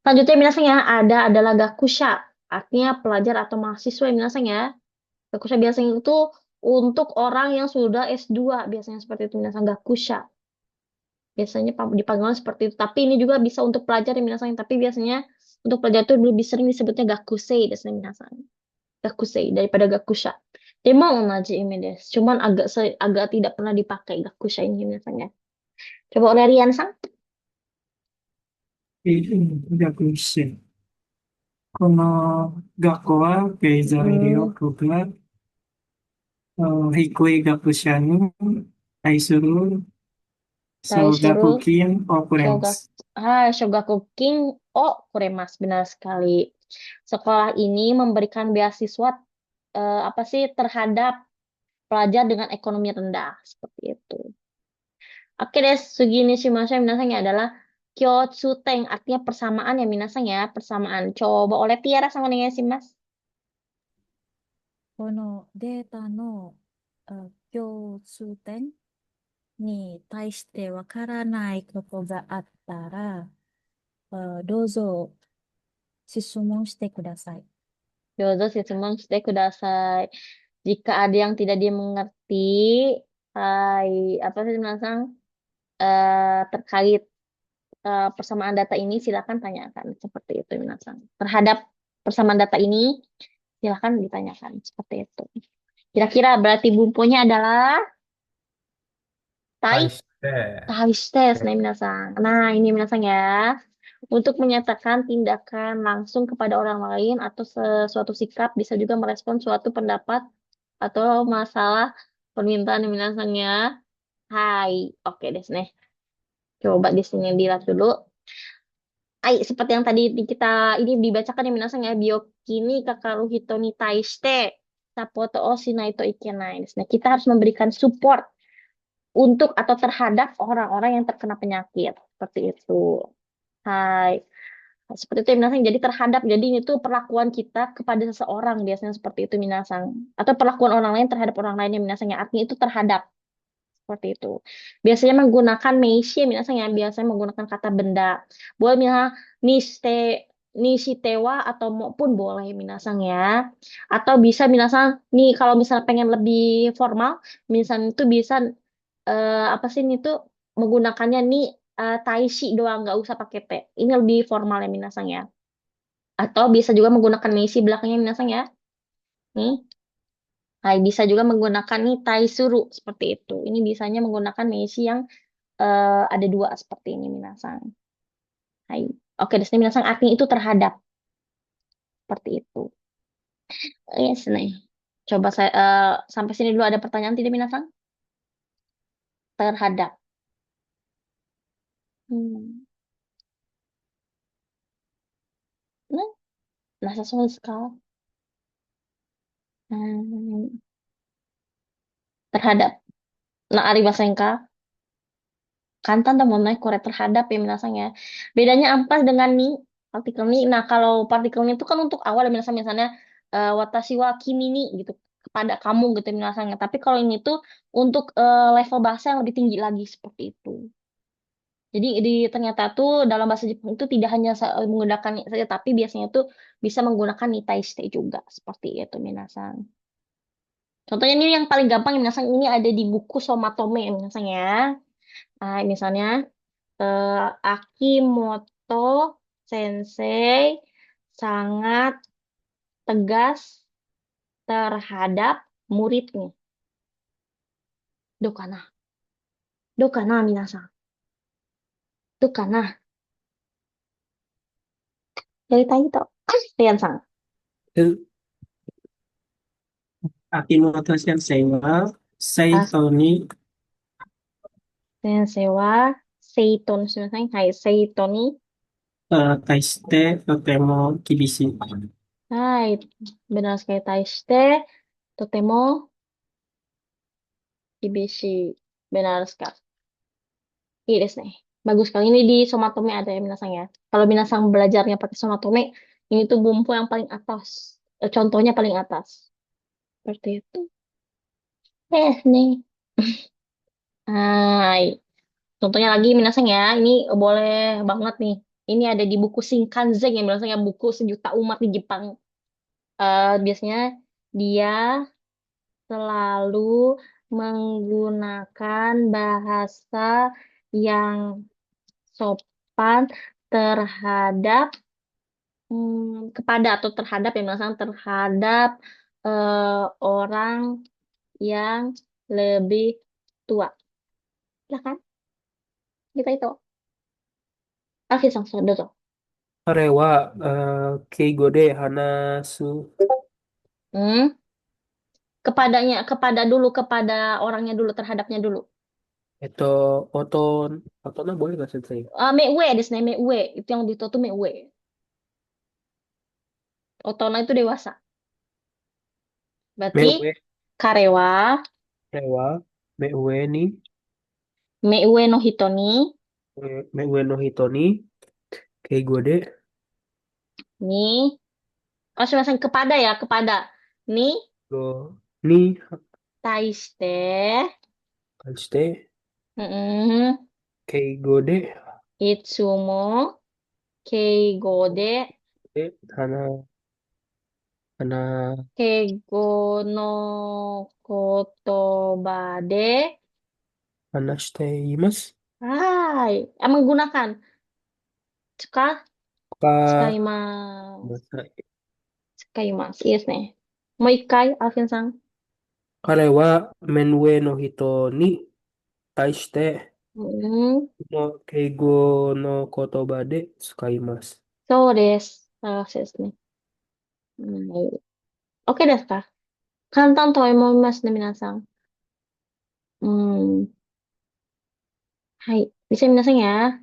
Selanjutnya minasang ya, adalah gakusha, artinya pelajar atau mahasiswa ya minasang ya. Gakusha biasanya itu untuk orang yang sudah S2, biasanya seperti itu minasang gakusha. Biasanya dipanggil seperti itu, tapi ini juga bisa untuk pelajar ya minasang, tapi biasanya untuk pelajar itu lebih sering disebutnya gakusei desu minasang. Gakusei daripada gakusha. Demo onaji imi desu, cuman agak tidak pernah dipakai gakusha ini minasang ya. Coba oleh Rian-san. 学生。この学校は経済力が低い学者に対する奨学金をくれます。Shogaku King kuremasu, benar sekali. Sekolah ini memberikan beasiswa apa sih terhadap pelajar dengan ekonomi rendah seperti itu. Oke deh, sugini shimashou minasang ya adalah kyotsuten, artinya persamaan ya minasang ya, persamaan. Coba oleh Tiara sama dengan si Mas. このデータの共通点に対してわからないことがあったら、どうぞ質問してください。 Dozo shitsumon shite kudasai. Jika ada yang tidak dia mengerti, apa sih minasang terkait persamaan data ini silakan tanyakan seperti itu minasang. Terhadap persamaan data ini silakan ditanyakan seperti itu. Kira-kira berarti bumbunya adalah taishite, nah minasang. Nah, ini minasang ya. Untuk menyatakan tindakan langsung kepada orang lain atau sesuatu sikap, bisa juga merespon suatu pendapat atau masalah permintaan minasanya. Hai, oke deh, nih. Coba di sini dilihat dulu. Seperti yang tadi kita ini dibacakan ya minasang ya, Byoki ni kakaru hito ni taishite sapoto o shinai to ikenai. Nah, kita harus memberikan support untuk atau terhadap orang-orang yang terkena penyakit. Seperti itu. Hai. Seperti itu ya, minasang. Jadi terhadap, jadi itu perlakuan kita kepada seseorang biasanya seperti itu minasang. Atau perlakuan orang lain terhadap orang lain yang minasang. Artinya itu terhadap. Seperti itu. Biasanya menggunakan meishi misalnya biasanya menggunakan kata benda. Boleh misalnya nishitewa atau maupun boleh minasang ya. Atau bisa minasang nih kalau misalnya pengen lebih formal, misalnya itu bisa apa sih ini tuh menggunakannya nih taishi doang nggak usah pakai te. Ini lebih formal ya minasang ya. Atau bisa juga menggunakan meishi belakangnya minasang ya. Nih. Hai, bisa juga menggunakan nih taisuru seperti itu. Ini bisanya menggunakan meishi yang ada dua seperti ini minasang. Hai. Oke, di sini minasang artinya itu terhadap seperti itu. Yes, nih. Coba saya sampai sini dulu ada pertanyaan tidak minasang? Terhadap. Hmm. Nah, nasa sekali. Terhadap. Nah, arimasenka? Kantan dan memenuhi korek terhadap ya minasang ya. Bedanya ampas dengan ni partikel ni. Nah, kalau partikel ni itu kan untuk awal ya minasang misalnya watashi wa kimi ni gitu kepada kamu gitu minasangnya. Tapi kalau ini tuh untuk level bahasa yang lebih tinggi lagi seperti itu. Jadi ternyata tuh dalam bahasa Jepang itu tidak hanya menggunakan ni saja, tapi biasanya tuh bisa menggunakan nitai shite juga seperti itu minasang. Contohnya ini yang paling gampang ya minasang, ini ada di buku Somatome ya minasang ya. Nah, misalnya Akimoto Sensei sangat tegas terhadap muridnya. Dokana. Dokana, minasan. Dokana. Dari tadi toh. Rian-san. Akimoto Sensei wa Seito ni Sensei wa Seito ni sumimasen. Hai, Seito ni. taishite totemo kibishii. Hai, benar sekali. Taishite totemo kibishii. Benar sekali. Iya desu ne. Bagus sekali. Ini di Somatome ada ya minasang ya. Kalau minasang belajarnya pakai Somatome, ini tuh bumbu yang paling atas. Contohnya paling atas. Seperti itu. Nih. Hai. Contohnya lagi minasang ya. Ini boleh banget nih. Ini ada di buku Shinkansen ya minasang ya. Buku sejuta umat di Jepang. Biasanya dia selalu menggunakan bahasa yang sopan terhadap kepada atau terhadap ya misalnya terhadap orang yang lebih tua. Ya kan? Kita itu. Alfisan, dozo. Arewa keigo de hanasu. Hmm? Kepada dulu, kepada orangnya dulu, terhadapnya dulu. Itu oton. Otonnya boleh nggak Sensei? Meue desu ne, meue. Itu yang dito tuh meue. Otona itu dewasa. Berarti Meue. karewa, Rewa. Meue ni. meue no hito ni, Meue no hito ni. Keigo de. ni, oh sumimasen, kepada ya, kepada. Ni, Go. Ni. taishite, Taishite. mm-mm, Keigo de. itsumo, keigo de, Hana. Hana. keigo no kotoba de, Hana shite imasu. hai, menggunakan, suka, Ka. tsukaimasu, Masa. tsukaimasu, yes ne. Mau ikai, Alvin-san. 彼は目上の人に対して Mm, Keigo no kotoba de tsukaimasu. そうです。正しいですね。はい。OK ですか？簡単と思いますね、皆さん。うん。はい。bisa minasan ya.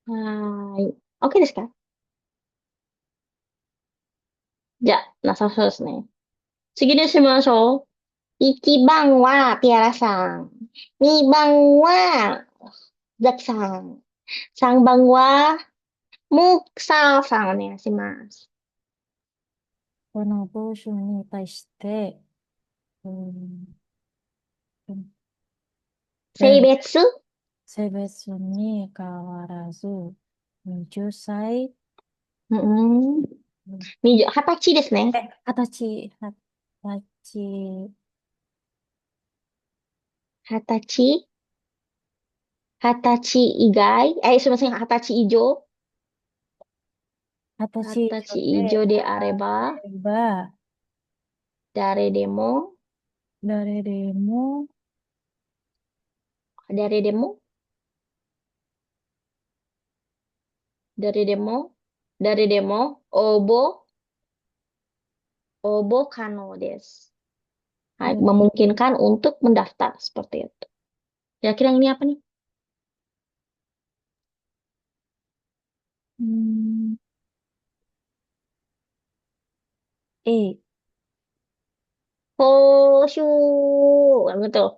はーい。OK ですか？じゃあ、なさそうですね。次にしましょう。1番は、ティアラさん。2番は、ザキさん。3番は、ムクサさんお願いします。この文章に対して、うん、性別性別に変わらず、20歳、うん。20歳ですね。20歳、20歳20歳以外すいません。20歳以上20歳以20歳以上で上であれば、あれば、誰でも、誰でも、誰でも、誰でも、誰でも、応募可能です。Hai, 誰 memungkinkan untuk mendaftar seperti itu. Kira-kira yang ini apa nih? A、Hoshu. Betul.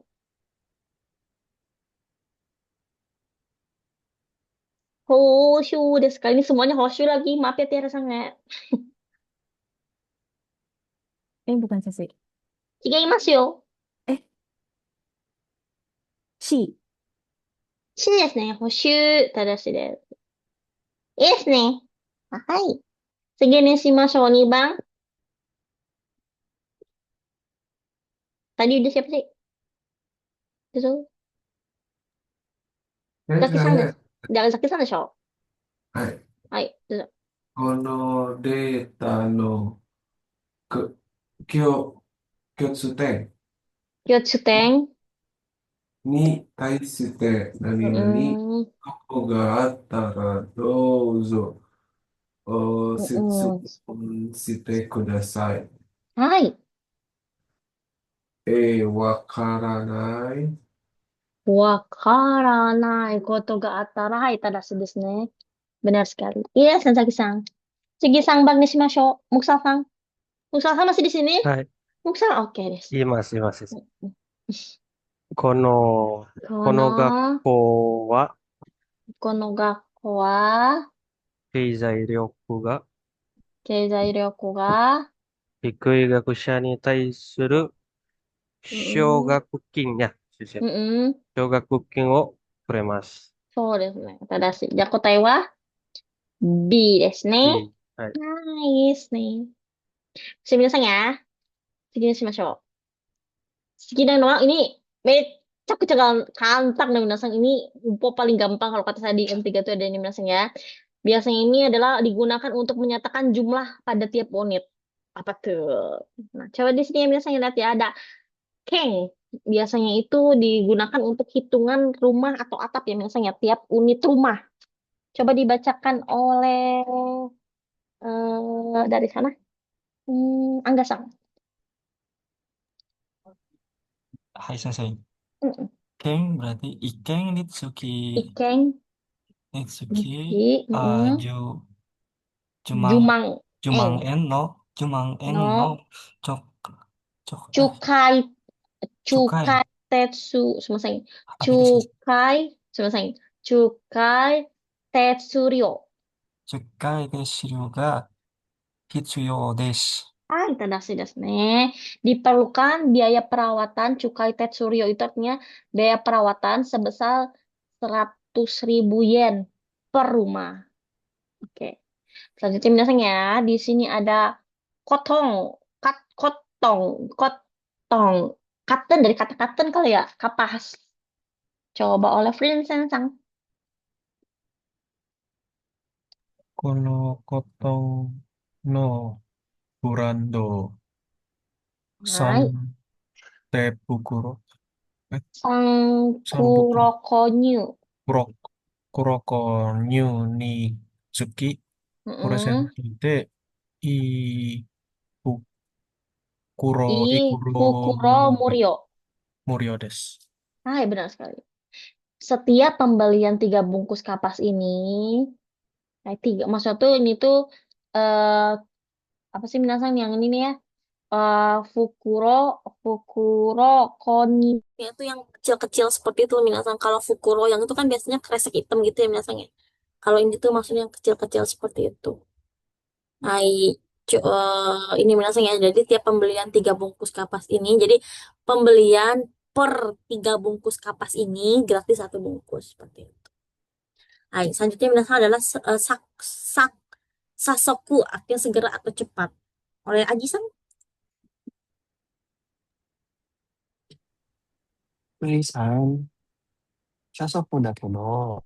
Hoshu desu ka. Ini semuanya Hoshu lagi. Maaf ya Tiara sangat. bukan sesi. Chigaimasu yo. Eh, C、C ですね。補修、正しいです。いいですね。はい。次にしましょう。2番。Tadi udah siapa sih? Itu. ザキさんです。ザキさんでしょ？はい。はい。どうぞ。このデータのく共、共通点共通点。に対して何々過去があったらどうぞ質問してください。はい。わからない。わからないことがあったら、はい、正しいですね。Benar sekali. Iya, Sensaki-san. Sige, sangbag ni shimashou. Muksa-san. Muksa-san masih di sini? はい。Muksa, oke です。います、います。うんこの、ここの学の、校はこの学校は、経済力が経済力が、低い学者に対する奨うん、学金や、うん、うん。奨学金をくれます。そうですね。正しい。じゃあ答えは B ですね。B。はい。はい、いいですね。じゃあ皆さんや、次にしましょう。次na naman, ini cak kantak na minasang ini po paling gampang kalau kata saya di M3 itu ada ini minasang ya. Biasanya ini adalah digunakan untuk menyatakan jumlah pada tiap unit. Apa tuh? Nah, coba di sini ya minasang lihat ya ada keng. Biasanya itu digunakan untuk hitungan rumah atau atap ya minasang ya tiap unit rumah. Coba dibacakan oleh dari sana. Angga Sang. はい、先生。 Mm-mm. Ken berarti Iken Ritsuki. Ikeng, Ritsuki. mm-mm. Jumang. Jumang Jumang Eng. Jumang no No, cok cok cukai, cukai. cukai tetsu, sumaseng. Apa itu sih? Cukai, sumaseng. Cukai tetsuryo. Cukai deshiru ga hitsuyo desu. Ah, itadashi desu ne. Diperlukan biaya perawatan cukai tetsuryo itu artinya biaya perawatan sebesar 100.000 yen per rumah. Oke. Selanjutnya minasang ya, di sini ada kotong, kotong, kotong, katen dari kata katen kali ya, kapas. Coba oleh Vincent Sang. このことのブランド、Hai, 3手袋。Eh, salah bukan. Sangkurokonyu. Kuroko Nyu ni Tsuki Mm-mm. Presente de I Fukuro I Ikuro Fukuro Muryo. Muryo desu. Ah, ya benar sekali. Setiap pembelian 3 bungkus kapas ini, maksudnya tuh ini tuh eh apa sih minasang yang ini nih ya? Fukuro, Fukuro Koni. Ya, itu yang kecil-kecil seperti itu minasang. Kalau Fukuro yang itu kan biasanya kresek hitam gitu ya minasang ya. Kalau ini tuh maksudnya yang kecil-kecil seperti itu. Hai, ini minasang ya. Jadi tiap pembelian 3 bungkus kapas ini, jadi pembelian per 3 bungkus kapas ini gratis 1 bungkus seperti itu. Hai, selanjutnya minasang adalah sasoku artinya segera atau cepat. Oleh Aji-san. メイさん、社則だけど、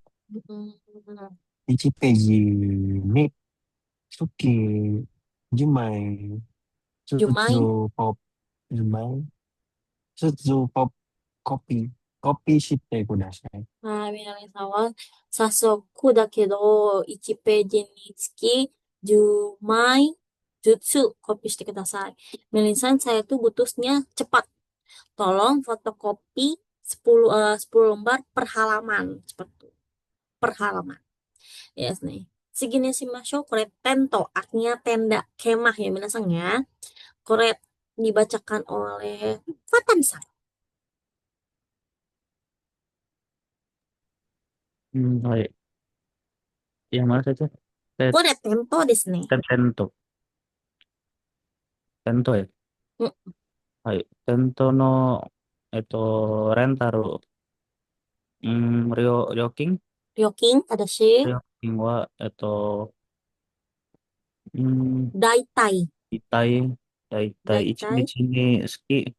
1ページに月10枚ず Jumai. つ10枚ずつコピーしてください。 Minasan, sasoku da kedo 1ページにつき10枚jutsu kopi shite kudasai. Minasan, saya tuh butuhnya cepat. Tolong fotokopi 10 lembar per halaman. Seperti itu. Per halaman. Yes nih. Segini shimashou, kore tento, artinya tenda, kemah ya minasan ya. Kore dibacakan oleh Fatan-san. はい。Yang mana saja? Kore tento desu ne. Tento. Tento ya? うん。はい。テントの、レンタル、料金 Ryokin, tadashi. 料金は、うん、Daitai. だいたい1 Daitai. 日につき、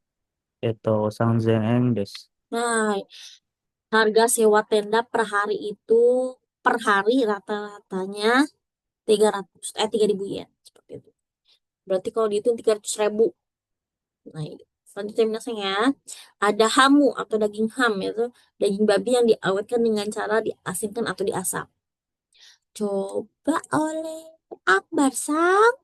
3000円です。 Nah, harga sewa tenda per hari itu per hari rata-ratanya 3.000 yen seperti itu. Berarti kalau dihitung 300.000. Nah, selanjutnya minasang ya. Ada hamu atau daging ham yaitu daging babi yang diawetkan dengan cara diasinkan atau diasap. Coba oleh Akbar-san.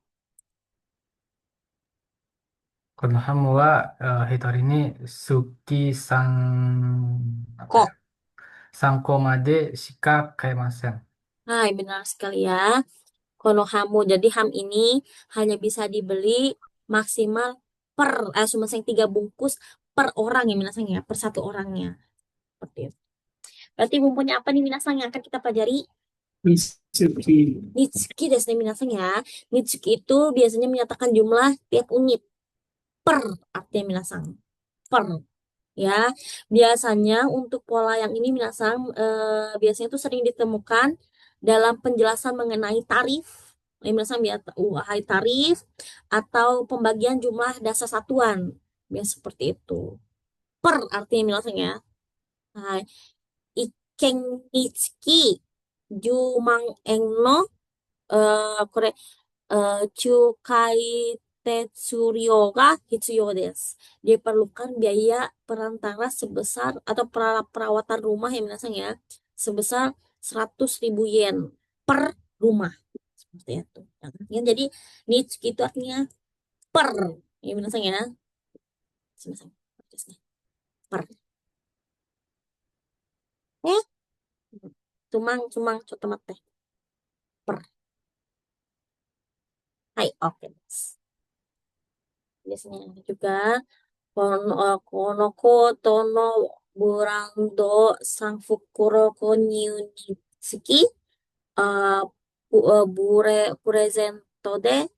このハムは、一人に月3 Kok. 個までしか買えません。 Hai, benar sekali ya. Konohamu. Jadi ham ini hanya bisa dibeli maksimal cuma 3 bungkus per orang ya minasang ya, per 1 orangnya. Seperti itu. Berarti bumbunya apa nih minasang yang akan kita pelajari? Mitsuki. Nitsuki desu ne minasang ya. Nitsuki itu biasanya menyatakan jumlah tiap unit. Per artinya minasang. Per. Ya, biasanya untuk pola yang ini minasang biasanya itu sering ditemukan dalam penjelasan mengenai tarif, minasang tarif atau pembagian jumlah dasar satuan, biasa seperti itu. Per artinya minasang ya. Hai, iken nitsuki jumang engno kore chukai tetsuryo ga hitsuyo desu. Diperlukan biaya perantara sebesar atau perawatan rumah ya minasang ya sebesar 100.000 yen per rumah seperti itu. Ya, jadi nitsuki itu artinya per ya minasang ya. Minasang. Per. Cumang coto mate. Per. Hai, oke. Biasanya juga konoko tono burando sang fukuro konyu ni tsuki presento de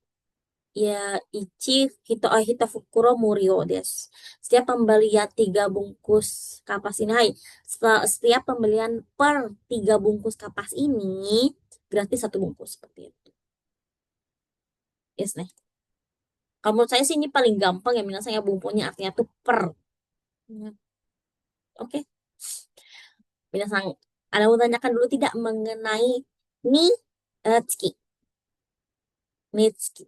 ya hita fukuro murio desu. Setiap pembelian 3 bungkus kapas ini, setiap pembelian per 3 bungkus kapas ini gratis 1 bungkus seperti itu. Yes nih. Kalau menurut saya sih ini paling gampang ya minasang ya bumbunya artinya tuh per. Oke. Minasang, ada mau tanyakan dulu tidak mengenai ni tsuki? Nitsuki.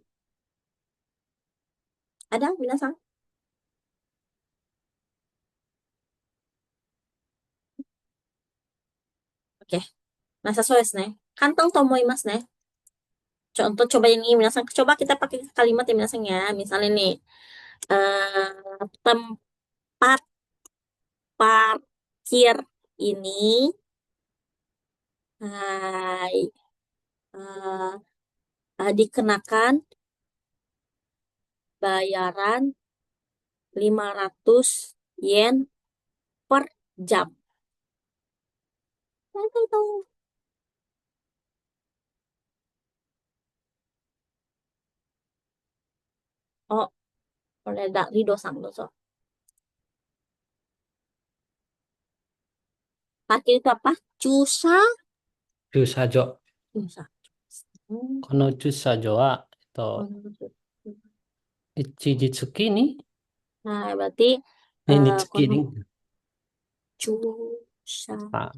Ada minasang? Oke. Nah, sesuai nih. Kantong tomoimasu nih. Contoh coba ini, minasan. Coba kita pakai kalimat ya, minasan ya. Misalnya nih, tempat parkir ini, hai, eh, dikenakan bayaran 500 yen per jam. Itu. Oh, oleh Rido-san dozo. Parkir itu apa? Chusa? Chusajo. Chusa. Hmm, この駐車場は、一時付きに、 Nah, berarti につき kono に、 chusa. あ、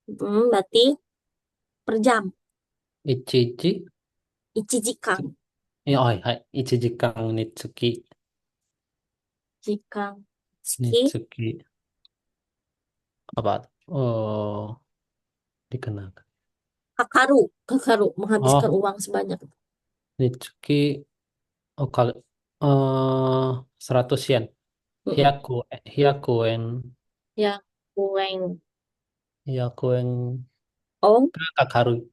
Berarti per jam. 一時、 1時間。はいはい。1時間につき、時間。に月。つき、apa? Oh, dikenakan. Kakaru. Menghabiskan Oh, uang sebanyak. Nitsuki, oh, 100 yen. Mm-mm. 100 yen. Ya, uang. 100 yen Oh, ga kakaru.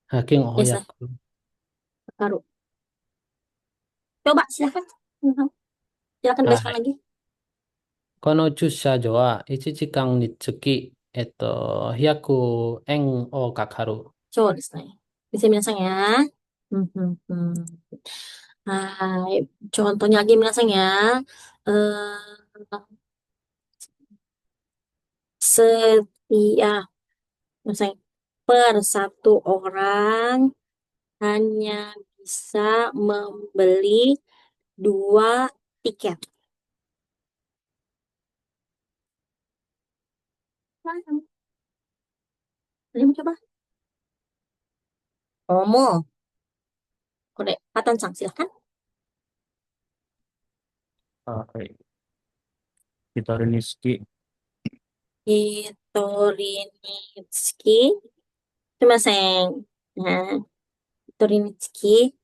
Hakin oh biasa. 100. Kakaru. Coba, silakan. Silakan Ah, dibacakan lagi. この駐車場は1時間につき、100円をかかる。そうですね。Bisa minasan ya. Hai, contohnya lagi minasan ya. Eh, misalnya per satu orang hanya bisa membeli 2 tiket. Kalian coba. Omo. Kode, Patan-san, silahkan. はい。Hitori ni suki. Hitorinitsuki. Sumimasen. Nah, Hitorinitsuki.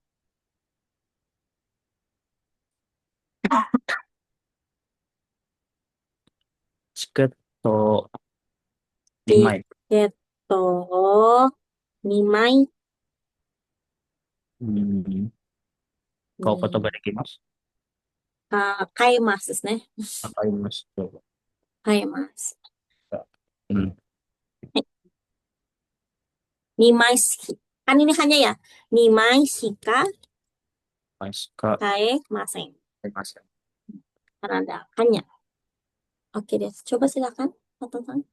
チケット2枚。 Tiket 2枚 うん。買うことができます。買えますですね。買いました。買えます。うん。 2枚kan ini hanya ya. 2枚しかしか買えません。買いません。 Karena ada hanya. Oke deh, coba silakan, Patan-san.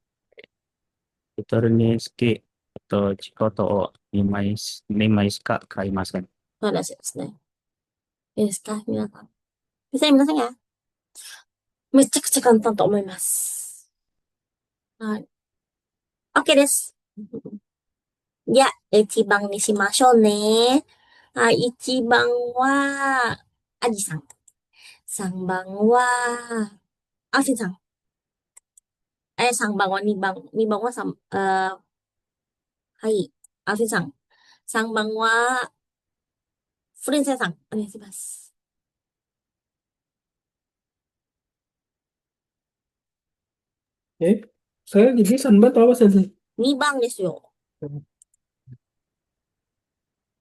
Hitori ni suki. チケットを2枚しか買いません。 Ada sih,ですね。いいですか、皆さん。bisa ya, minasan ya. めちゃくちゃ簡単と思います。はい。OK です。じゃあ、1番にしましょうね。はい、1番は、アジさん。3番は、アフィンさん。3番は2番ははい、アフィンさん。3番は、フレンセさん。お願いします。Saya jadi sanbat atau apa sensei? 2番ですよ。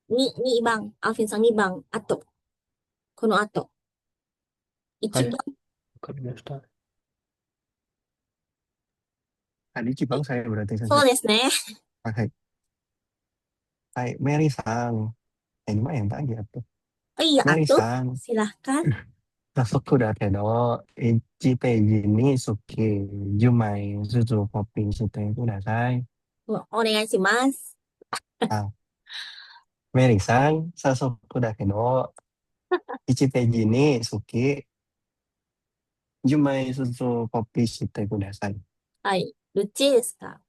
2番。アフィンさん2番。あと。この後。1はい。番。わかりました。 Tadi Cipang saya berarti そう sensei. ですね。 Hai. Hai, Mary-san. Gimana yang tadi tuh? Oh iya, atuh. Mary-san. Silahkan. 早速だけど、1ページにつき10枚ずつコピーしてください。お願いします。あ、メリーさん、早速だけど、1ページにつき10枚ずつコピーしてください。はい。ルチですか？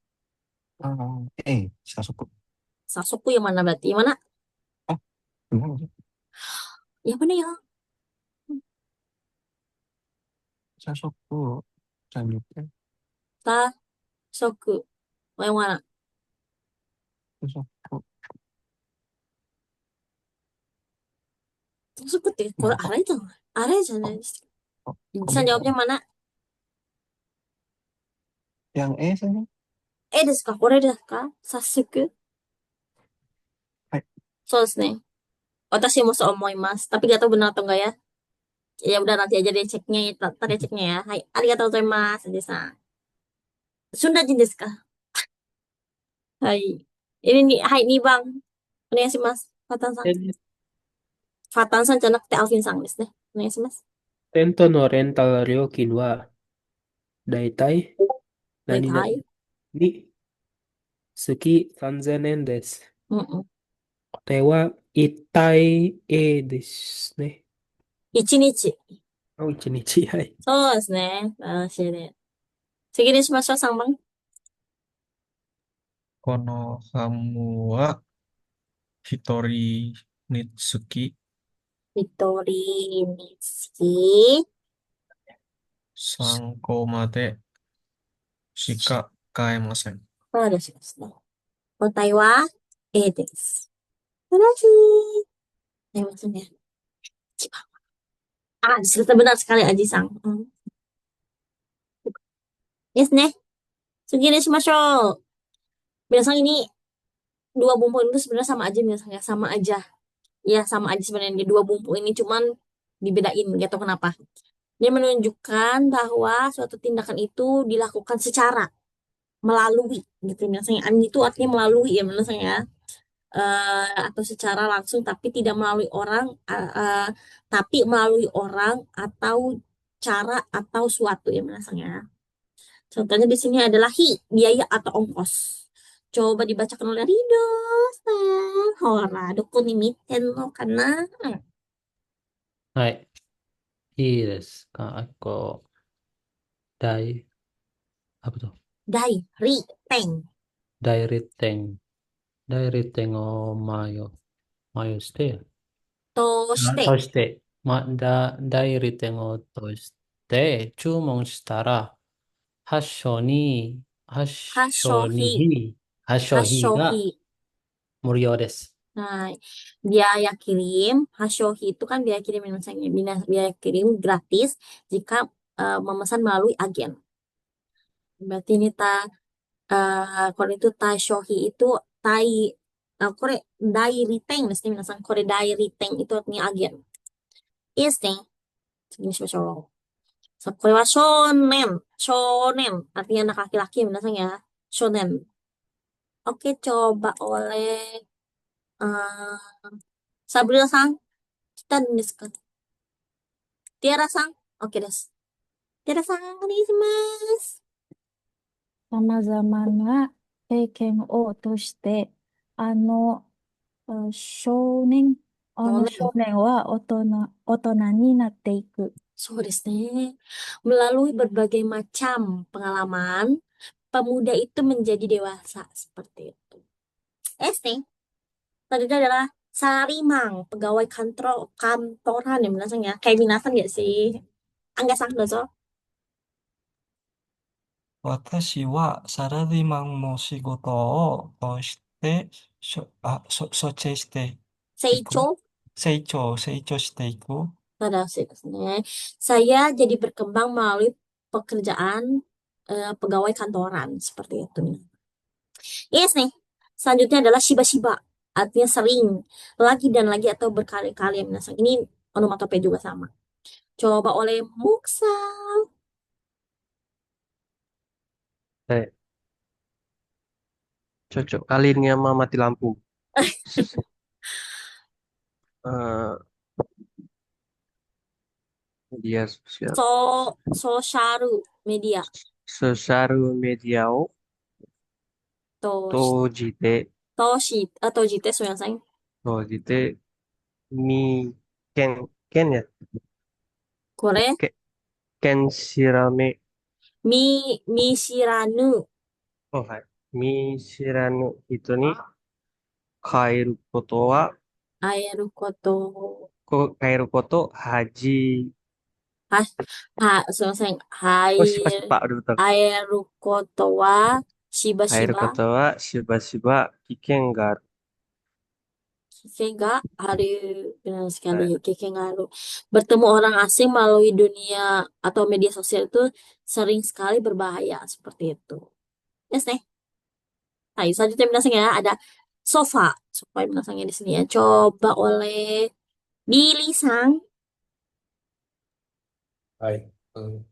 早速。 Sasuku yang mana berarti? Yang mana? Gimana sih? Yang mana ya? 早速、じゃあ見て。た、食。Yang mana? Tusuk. 食って、これ、Nah, あれじゃないあれじゃないですか。 kok Bisa beda? jawabnya mana? Yang E saja. ですかこれですか早速 Hai. そうですね。私もそう思います。Tapi gak tahu benar atau enggak ya. Ya udah nanti aja deh ceknya ya. Ntar ya ceknya ya. Hai, arigatou gozaimasu, Ade-san. Sunda jin desu ka? Hai. Ini nih, hai nih Bang. Onegaishimasu. Fatan-san. Fatan-san じゃなくて Alvin-san ですね。お願いします。テントのレンタル料金は、だいたい何々大体。に月3000円です。うんうん。答えは、一体 A ですね。一日。一日、はい。そうですね。素晴らしいね。次にしましょう、3番。 Kono hamu wa hitori nitsuki 一人につき。 3個までしか買えません。そうですね。答えは A です。素晴らしい。やりますね。一番。Ah, benar sekali Aji-san. Yes, ne. Segini shimashou. Minasan ini dua bumbu itu sebenarnya sama aja minasan ya, sama aja. Ya, sama aja sebenarnya dua bumbu ini cuman dibedain gitu kenapa. Dia menunjukkan bahwa suatu tindakan itu dilakukan secara melalui gitu minasan. An itu artinya melalui ya minasan ya. Atau secara langsung tapi tidak melalui orang tapi melalui orang atau cara atau suatu ya minasan ya. Contohnya di sini adalah biaya atau ongkos. Coba dibacakan oleh Rido-san. Hora, doko ni mitten no kana? はい。いいですか大、Dai, riteng. 大リテン。大リテンをマヨして、としとて、して、大リテンをとして注文したら、発症Hashohi. 費が Hashohi. 無料です。 Nah, biaya kirim, hashohi itu kan biaya kirim yang misalnya biaya kirim gratis jika memesan melalui agen. Berarti ini kalau itu shohi itu kore dai ritengですね。皆さん、これdai riteng itu artinya agen. Yes ね。次にしましょう。これはshonen. Shonen. Artinya anak laki-laki皆さんya. Shonen. Oke, coba oleh Sabrina-san. Kita desu ka? Tiara-san. Oke です。Tiara-san, お願いします。様々な経験を通して、少年、少年は大人になっていく。そうですね。Melalui berbagai macam pengalaman, pemuda itu menjadi dewasa seperti itu. nih. Tadi itu adalah sarimang, pegawai kantoran ya minasan ya. Kayak minasan gak sih? Angga-san, dozo. 私はサラリーマンの仕事を通して承知していく。 Seicho. 成長していく。 Ada sih nih. Saya jadi berkembang melalui pekerjaan pegawai kantoran seperti itu. Yes nih. Selanjutnya adalah shiba-shiba. Artinya sering, lagi dan lagi atau berkali-kali ya minasan. Ini onomatope juga sama. Coba oleh Muksa. Cocok kali ini sama mati lampu. Media sosial. Sosharu media. Sosial media o tojite. Tojite so yang saya. Tojite mi ken ya. Kore? Ken shirame. Mi shiranu. Oh, hai. Mi shiranu itu ni kaeru koto wa Aeru koto. kaeru koto haji は、すいません。はOh, shiba い、shiba. Udah betul. 会えることは、しばし Air ば kata wa shiba shiba kikengaru. 経験がある. Benar sekali, Nah, 経験がある. Bertemu orang asing melalui dunia atau media sosial itu sering sekali berbahaya seperti itu. Yes, nih. Nah, selanjutnya binasang ya, ada sofa. Sofa yang binasangnya di sini ya. Coba oleh Billy Sang. はい。こ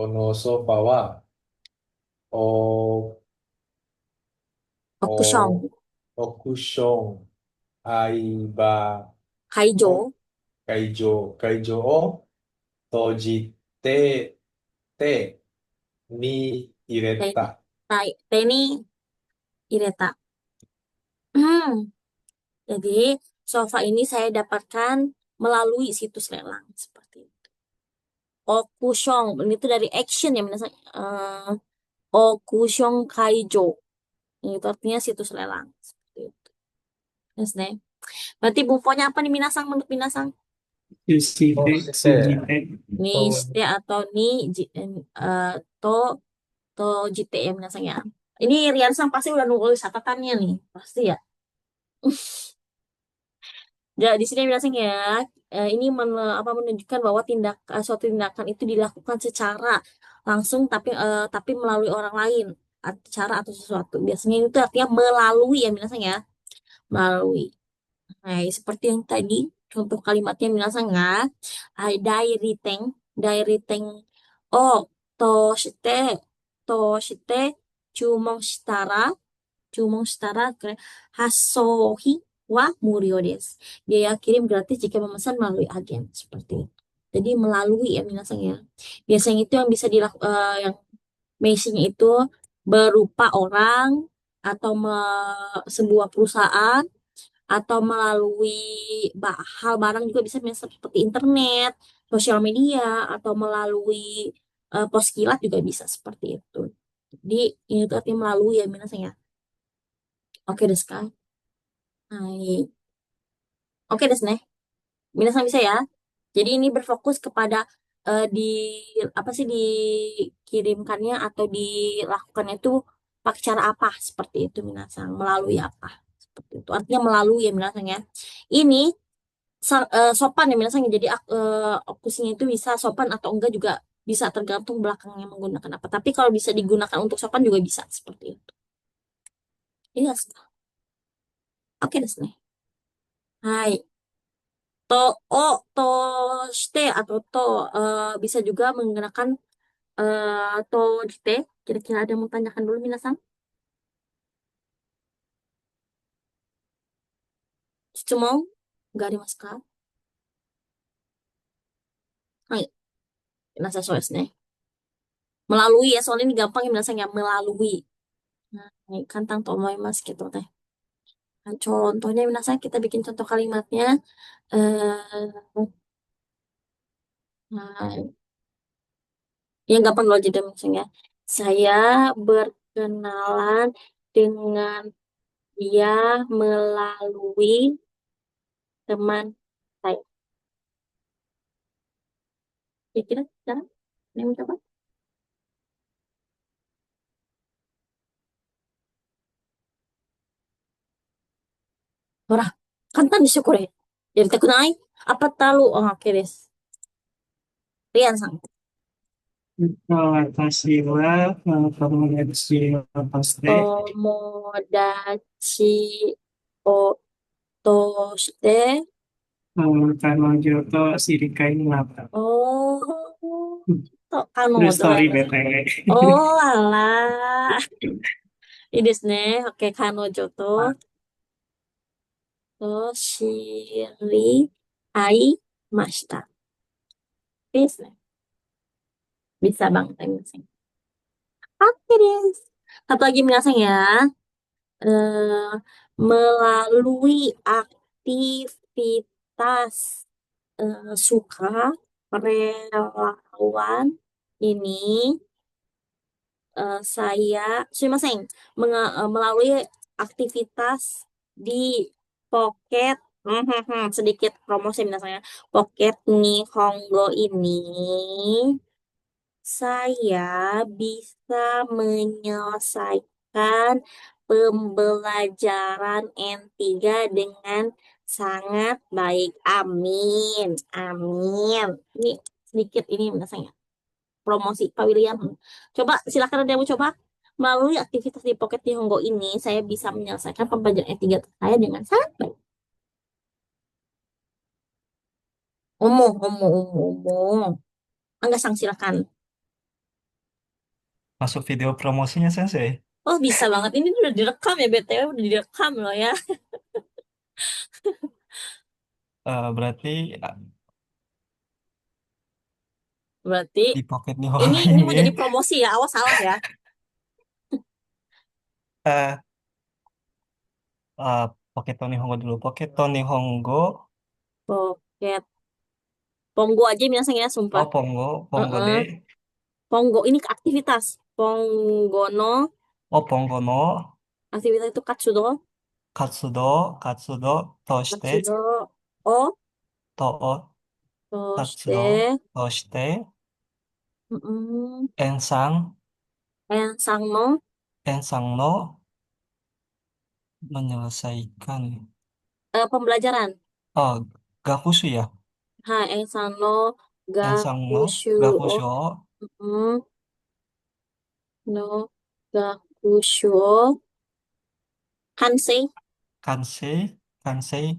のソファは、お、Okushong. オクション、相場 Kaijo. 会場を閉じてに入れ Te, た。Teni Ireta. Jadi, sofa ini saya dapatkan melalui situs lelang. Seperti itu. Okushong. Ini tuh dari action ya. Okushong Kaijo. Itu artinya situs lelang. Seperti itu. Yes, nih. Berarti bufonya apa nih Minasang menurut Minasang? Sujite. Nishite atau to jite ya Minasang ya. Ini Riansang pasti udah nulis catatannya nih. Pasti ya. Ya, di sini biasanya ya, ini menunjukkan bahwa suatu tindakan itu dilakukan secara langsung tapi melalui orang lain, cara atau sesuatu. Biasanya itu artinya melalui ya biasanya ya, melalui. Nah, seperti yang tadi contoh kalimatnya biasanya, dairiten, oh, to shite, Jumong shitara hasohi wa murio desu. Biaya kirim gratis jika memesan melalui agen. Seperti itu. Jadi melalui ya minasang ya. Biasanya itu yang bisa dilakukan, yang message itu berupa orang atau sebuah perusahaan atau melalui hal barang juga bisa misalnya seperti internet, sosial media atau melalui pos kilat juga bisa seperti itu. Jadi ini tuh artinya melalui ya minasang ya. Oke desu ka? Hai. Oke desu ne. Minasan bisa ya. Jadi ini berfokus kepada di apa sih dikirimkannya atau dilakukannya itu pakai cara apa seperti itu minasan, melalui apa seperti itu. Artinya melalui ya minasan ya. Ini sopan ya minasan. Jadi opsinya itu bisa sopan atau enggak juga bisa tergantung belakangnya menggunakan apa. Tapi kalau bisa digunakan untuk sopan juga bisa seperti itu. Iya, oke desu ne. Hai. To shite atau bisa juga menggunakan to jite. Kira-kira ada yang mau tanyakan dulu minasan? Sutsumon? Nggak ada mas ka? Hai. Minasan so desu ne. Melalui ya, soalnya ini gampang ya minasan ya, melalui. Nah, ini kantang to omoimasu gitu teh. Nah, contohnya minasan kita bikin contoh kalimatnya. eh nah, yang gampang loh jadi minasan ya. Saya berkenalan dengan dia melalui teman saya. Kira-kira cara ini mencoba. ほら、簡単でしょ、これ。やりたくないアパタロー、OK です。リアンさん。私は、友達をとして、友達をとして、彼女と知り合いになった。おー、と、彼 True 女 story が、BTW. おー、あらー。いいですね。OK、彼女と知り合いました。いいですね。Bisa banget ya, Minasang. Oke deh. Satu lagi Minasang ya. Eh, melalui aktivitas suka relawan ini saya sumimasen melalui aktivitas di Pocket Sedikit promosi misalnya. Pocket Nihongo ini saya bisa menyelesaikan pembelajaran N3 dengan sangat baik. Amin. Amin. Ini sedikit ini misalnya promosi Pak William. Coba silakan ada yang mau coba. Melalui aktivitas di Pocket Nihongo ini, saya bisa menyelesaikan pembelajaran E3 saya dengan sangat baik. Omong. Enggak sang silakan. Masuk video promosinya Sensei. Oh bisa banget. Ini udah direkam ya BTW, udah direkam loh ya. Berarti Berarti di Pocket Nihongo ini mau ini jadi promosi ya. Awas ya. eh Pocket Nihongo dulu. Pocket Nihongo. Pocket Ponggo aja biasanya ya, sumpah. Oh, Ponggo Heeh. de. Ponggo ini aktivitas. Ponggono Oh, Ponggo no aktivitas itu katsudo. katsudo toshite Katsudo o to toshite. katsudo toshite Mm-mm. ensang Ensang no menyelesaikan. pembelajaran. Oh, gakushu ya. Ensang no Ensang no gakushu gakushu o. o Mm-mm. No gakushu o. Kansei. kansei kansei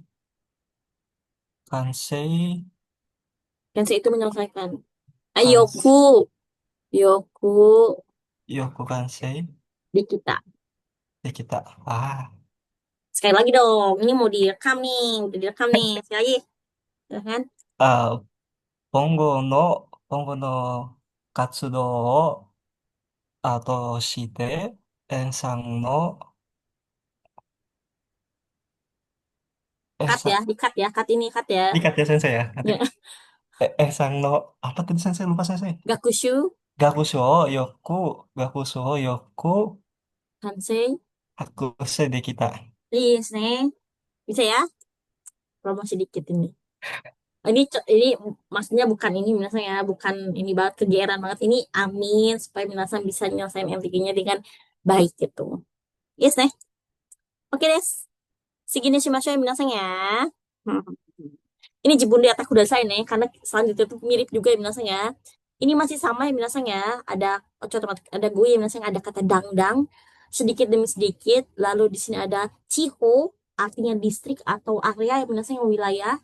kansei Kansei itu menyelesaikan. kans Yoku yoku kansei di kita. ya kita Sekali lagi dong. Ini mau direkam nih. Udah direkam nih. Sekali lagi. Ya kan? ah pongo no katsudo o shite ensang no Cut ya. Di-cut ya. Cut ini cut ya. dikat ya Sensei ya. Nanti Ya. ensang no apa tadi Sensei lupa Sensei. Gakushu. Gakusho gakusho yoku Kansei. hakusei de kita. Please nih. Bisa ya? Promosi dikit ini. Ini maksudnya bukan ini misalnya bukan ini banget kegeeran banget ini amin supaya minasan bisa nyelesain MTQ-nya dengan baik gitu. Yes nih. Oke deh. Segini shimashou ya minasan ya. Hmm. Ini jebun di atas kuda saya nih karena selanjutnya itu mirip juga ya minasan ya. Ini masih sama ya minasan ya. Ada ada gue ya minasan ada kata dangdang sedikit demi sedikit. Lalu di sini ada chiho artinya distrik atau area ya minasan yang wilayah.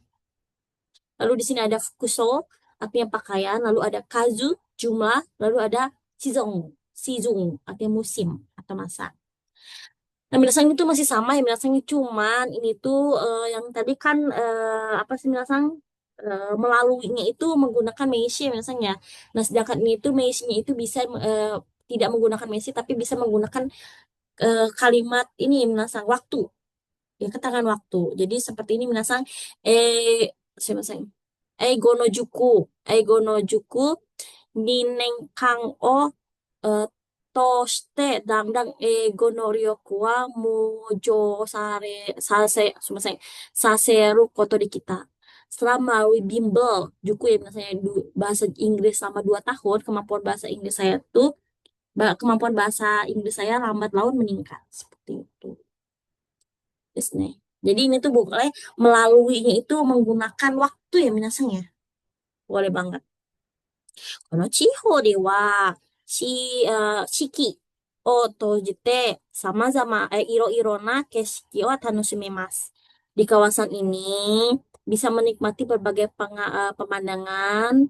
Lalu di sini ada fukuso, artinya pakaian. Lalu ada kazu, jumlah. Lalu ada sizung, artinya musim atau masa. Nah, minasang itu masih sama ya, minasang cuman ini tuh yang tadi kan apa sih minasang melaluinya itu menggunakan meishi ya minasang ya. Nah, sedangkan ini tuh meishinya itu bisa tidak menggunakan meishi tapi bisa menggunakan kalimat ini minasang waktu. Ya, keterangan waktu. Jadi seperti ini minasang sumimasen. Eigo no juku ninen kang o to shite dangdang eigo no ryoku wa mujo saseru koto di kita. Setelah melalui bimbel juku ya misalnya bahasa Inggris selama 2 tahun, kemampuan bahasa Inggris saya tuh kemampuan bahasa Inggris saya lambat laun meningkat seperti itu. Yes, nih. Jadi ini tuh boleh melaluinya itu menggunakan waktu ya minasang ya. Boleh banget. Kono chiho de wa shiki o tojite sama-sama iro-iro na keshiki wa tanoshimasu. Di kawasan ini bisa menikmati berbagai pemandangan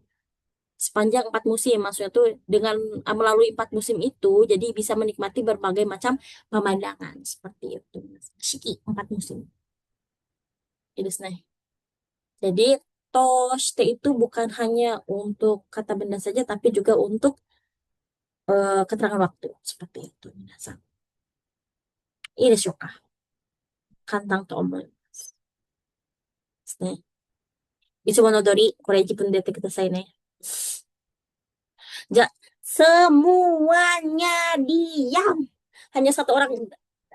sepanjang 4 musim. Maksudnya tuh dengan melalui 4 musim itu jadi bisa menikmati berbagai macam pemandangan seperti itu. Shiki 4 musim. Jadi toshite itu bukan hanya untuk kata benda saja tapi juga untuk keterangan waktu seperti itu minasan. Ii desho ka? Kantang to omoimasu. Desu ne. Itsumo no dori, kore jipun de yatte kudasai ne. Semuanya diam. Hanya satu orang.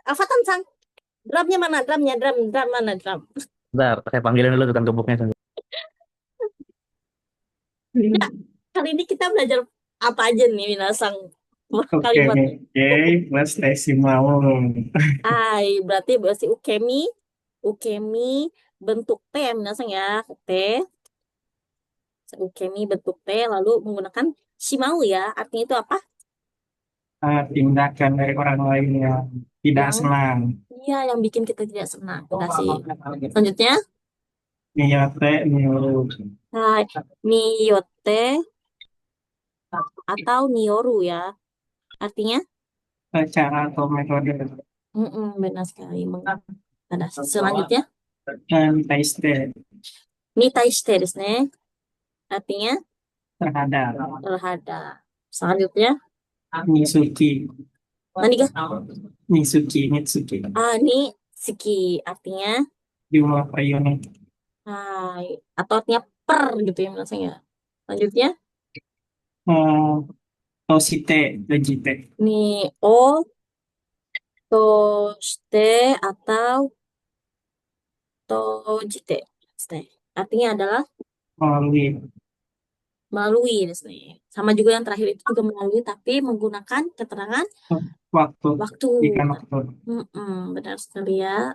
Afatan-san. Drumnya mana? Drum mana? Drum. Bentar, saya panggilin dulu tukang gebuknya. Ya, kali ini kita belajar apa aja nih, Minasang? Oke, Kalimat. plus desimal. Berarti ukemi bentuk T ya, Minasang ya. T, ukemi bentuk T, lalu menggunakan shimau ya. Artinya itu apa? Tindakan dari orang lain yang tidak Yang senang. Iya, yang bikin kita tidak senang. Udah sih. Selanjutnya, Niyote, niyuru. niyote atau niyoru ya. Artinya, Cara atau metode. benar sekali. Ada selanjutnya, Taiste, nitaishite desu ne. Artinya, terhadap. terhadap. Selanjutnya, Nisuki, nanti kah? Mitsuki. Ni suki. Artinya, Jumlah per unit. atau artinya per gitu ya, Minasang ya. Selanjutnya, Toshite, lejite. ni o toshite atau tojite. Artinya adalah melalui desu ne. Sama juga yang terakhir itu juga melalui, tapi menggunakan keterangan Waktu. waktu. Ikan waktu. Benar sekali ya.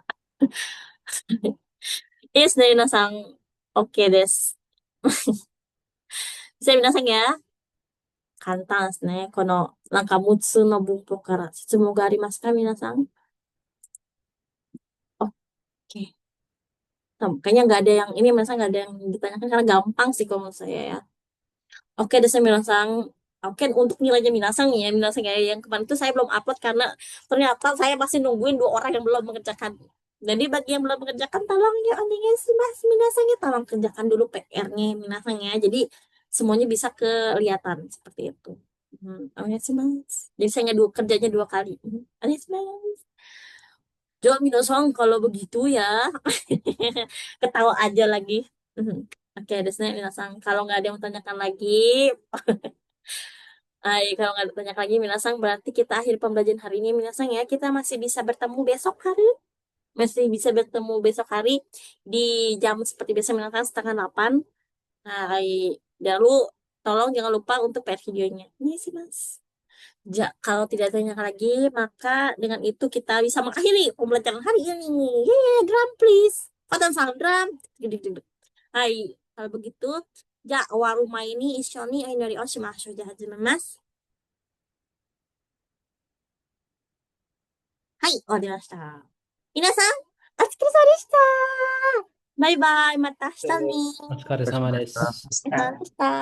Yes, dari Minasang. Oke des. Bisa Minasang ya. 簡単ですね。この、なんか6つの文法から質問がありますか、皆さん? Oke. Kayaknya nggak ada yang ini, masa nggak ada yang ditanyakan karena gampang sih kalau menurut saya ya. Oke, desa Minasang. Oke, untuk nilainya Minasang nih ya, Minasang ya, yang kemarin itu saya belum upload karena ternyata saya masih nungguin 2 orang yang belum mengerjakan. Jadi bagi yang belum mengerjakan, tolong ya, mas Minasang ya, tolong kerjakan dulu PR-nya Minasang ya. Jadi semuanya bisa kelihatan seperti itu. Mas. Jadi saya kerjanya 2 kali. Mas. Jo, Minasang, kalau begitu ya, ketawa aja lagi. Oke, desnya Minasang. Kalau nggak ada yang menanyakan lagi, kalau nggak ada tanya lagi, Minasang, berarti kita akhir pembelajaran hari ini, Minasang ya. Kita masih bisa bertemu besok hari. Masih bisa bertemu besok hari di jam seperti biasa, Minasang, 7:30. Lalu tolong jangan lupa untuk PR videonya. Ini sih, Mas. Kalau tidak tanya lagi, maka dengan itu kita bisa mengakhiri pembelajaran hari ini. Drum please. Foton sound drum. Kalau begitu, waruma ini ishoni ainori o shimashou. Hajimasu. Orimashita. Minasan, otsukaresama deshita. Bye bye. Mata ashita ne. お疲れ様です。お疲れ様でした。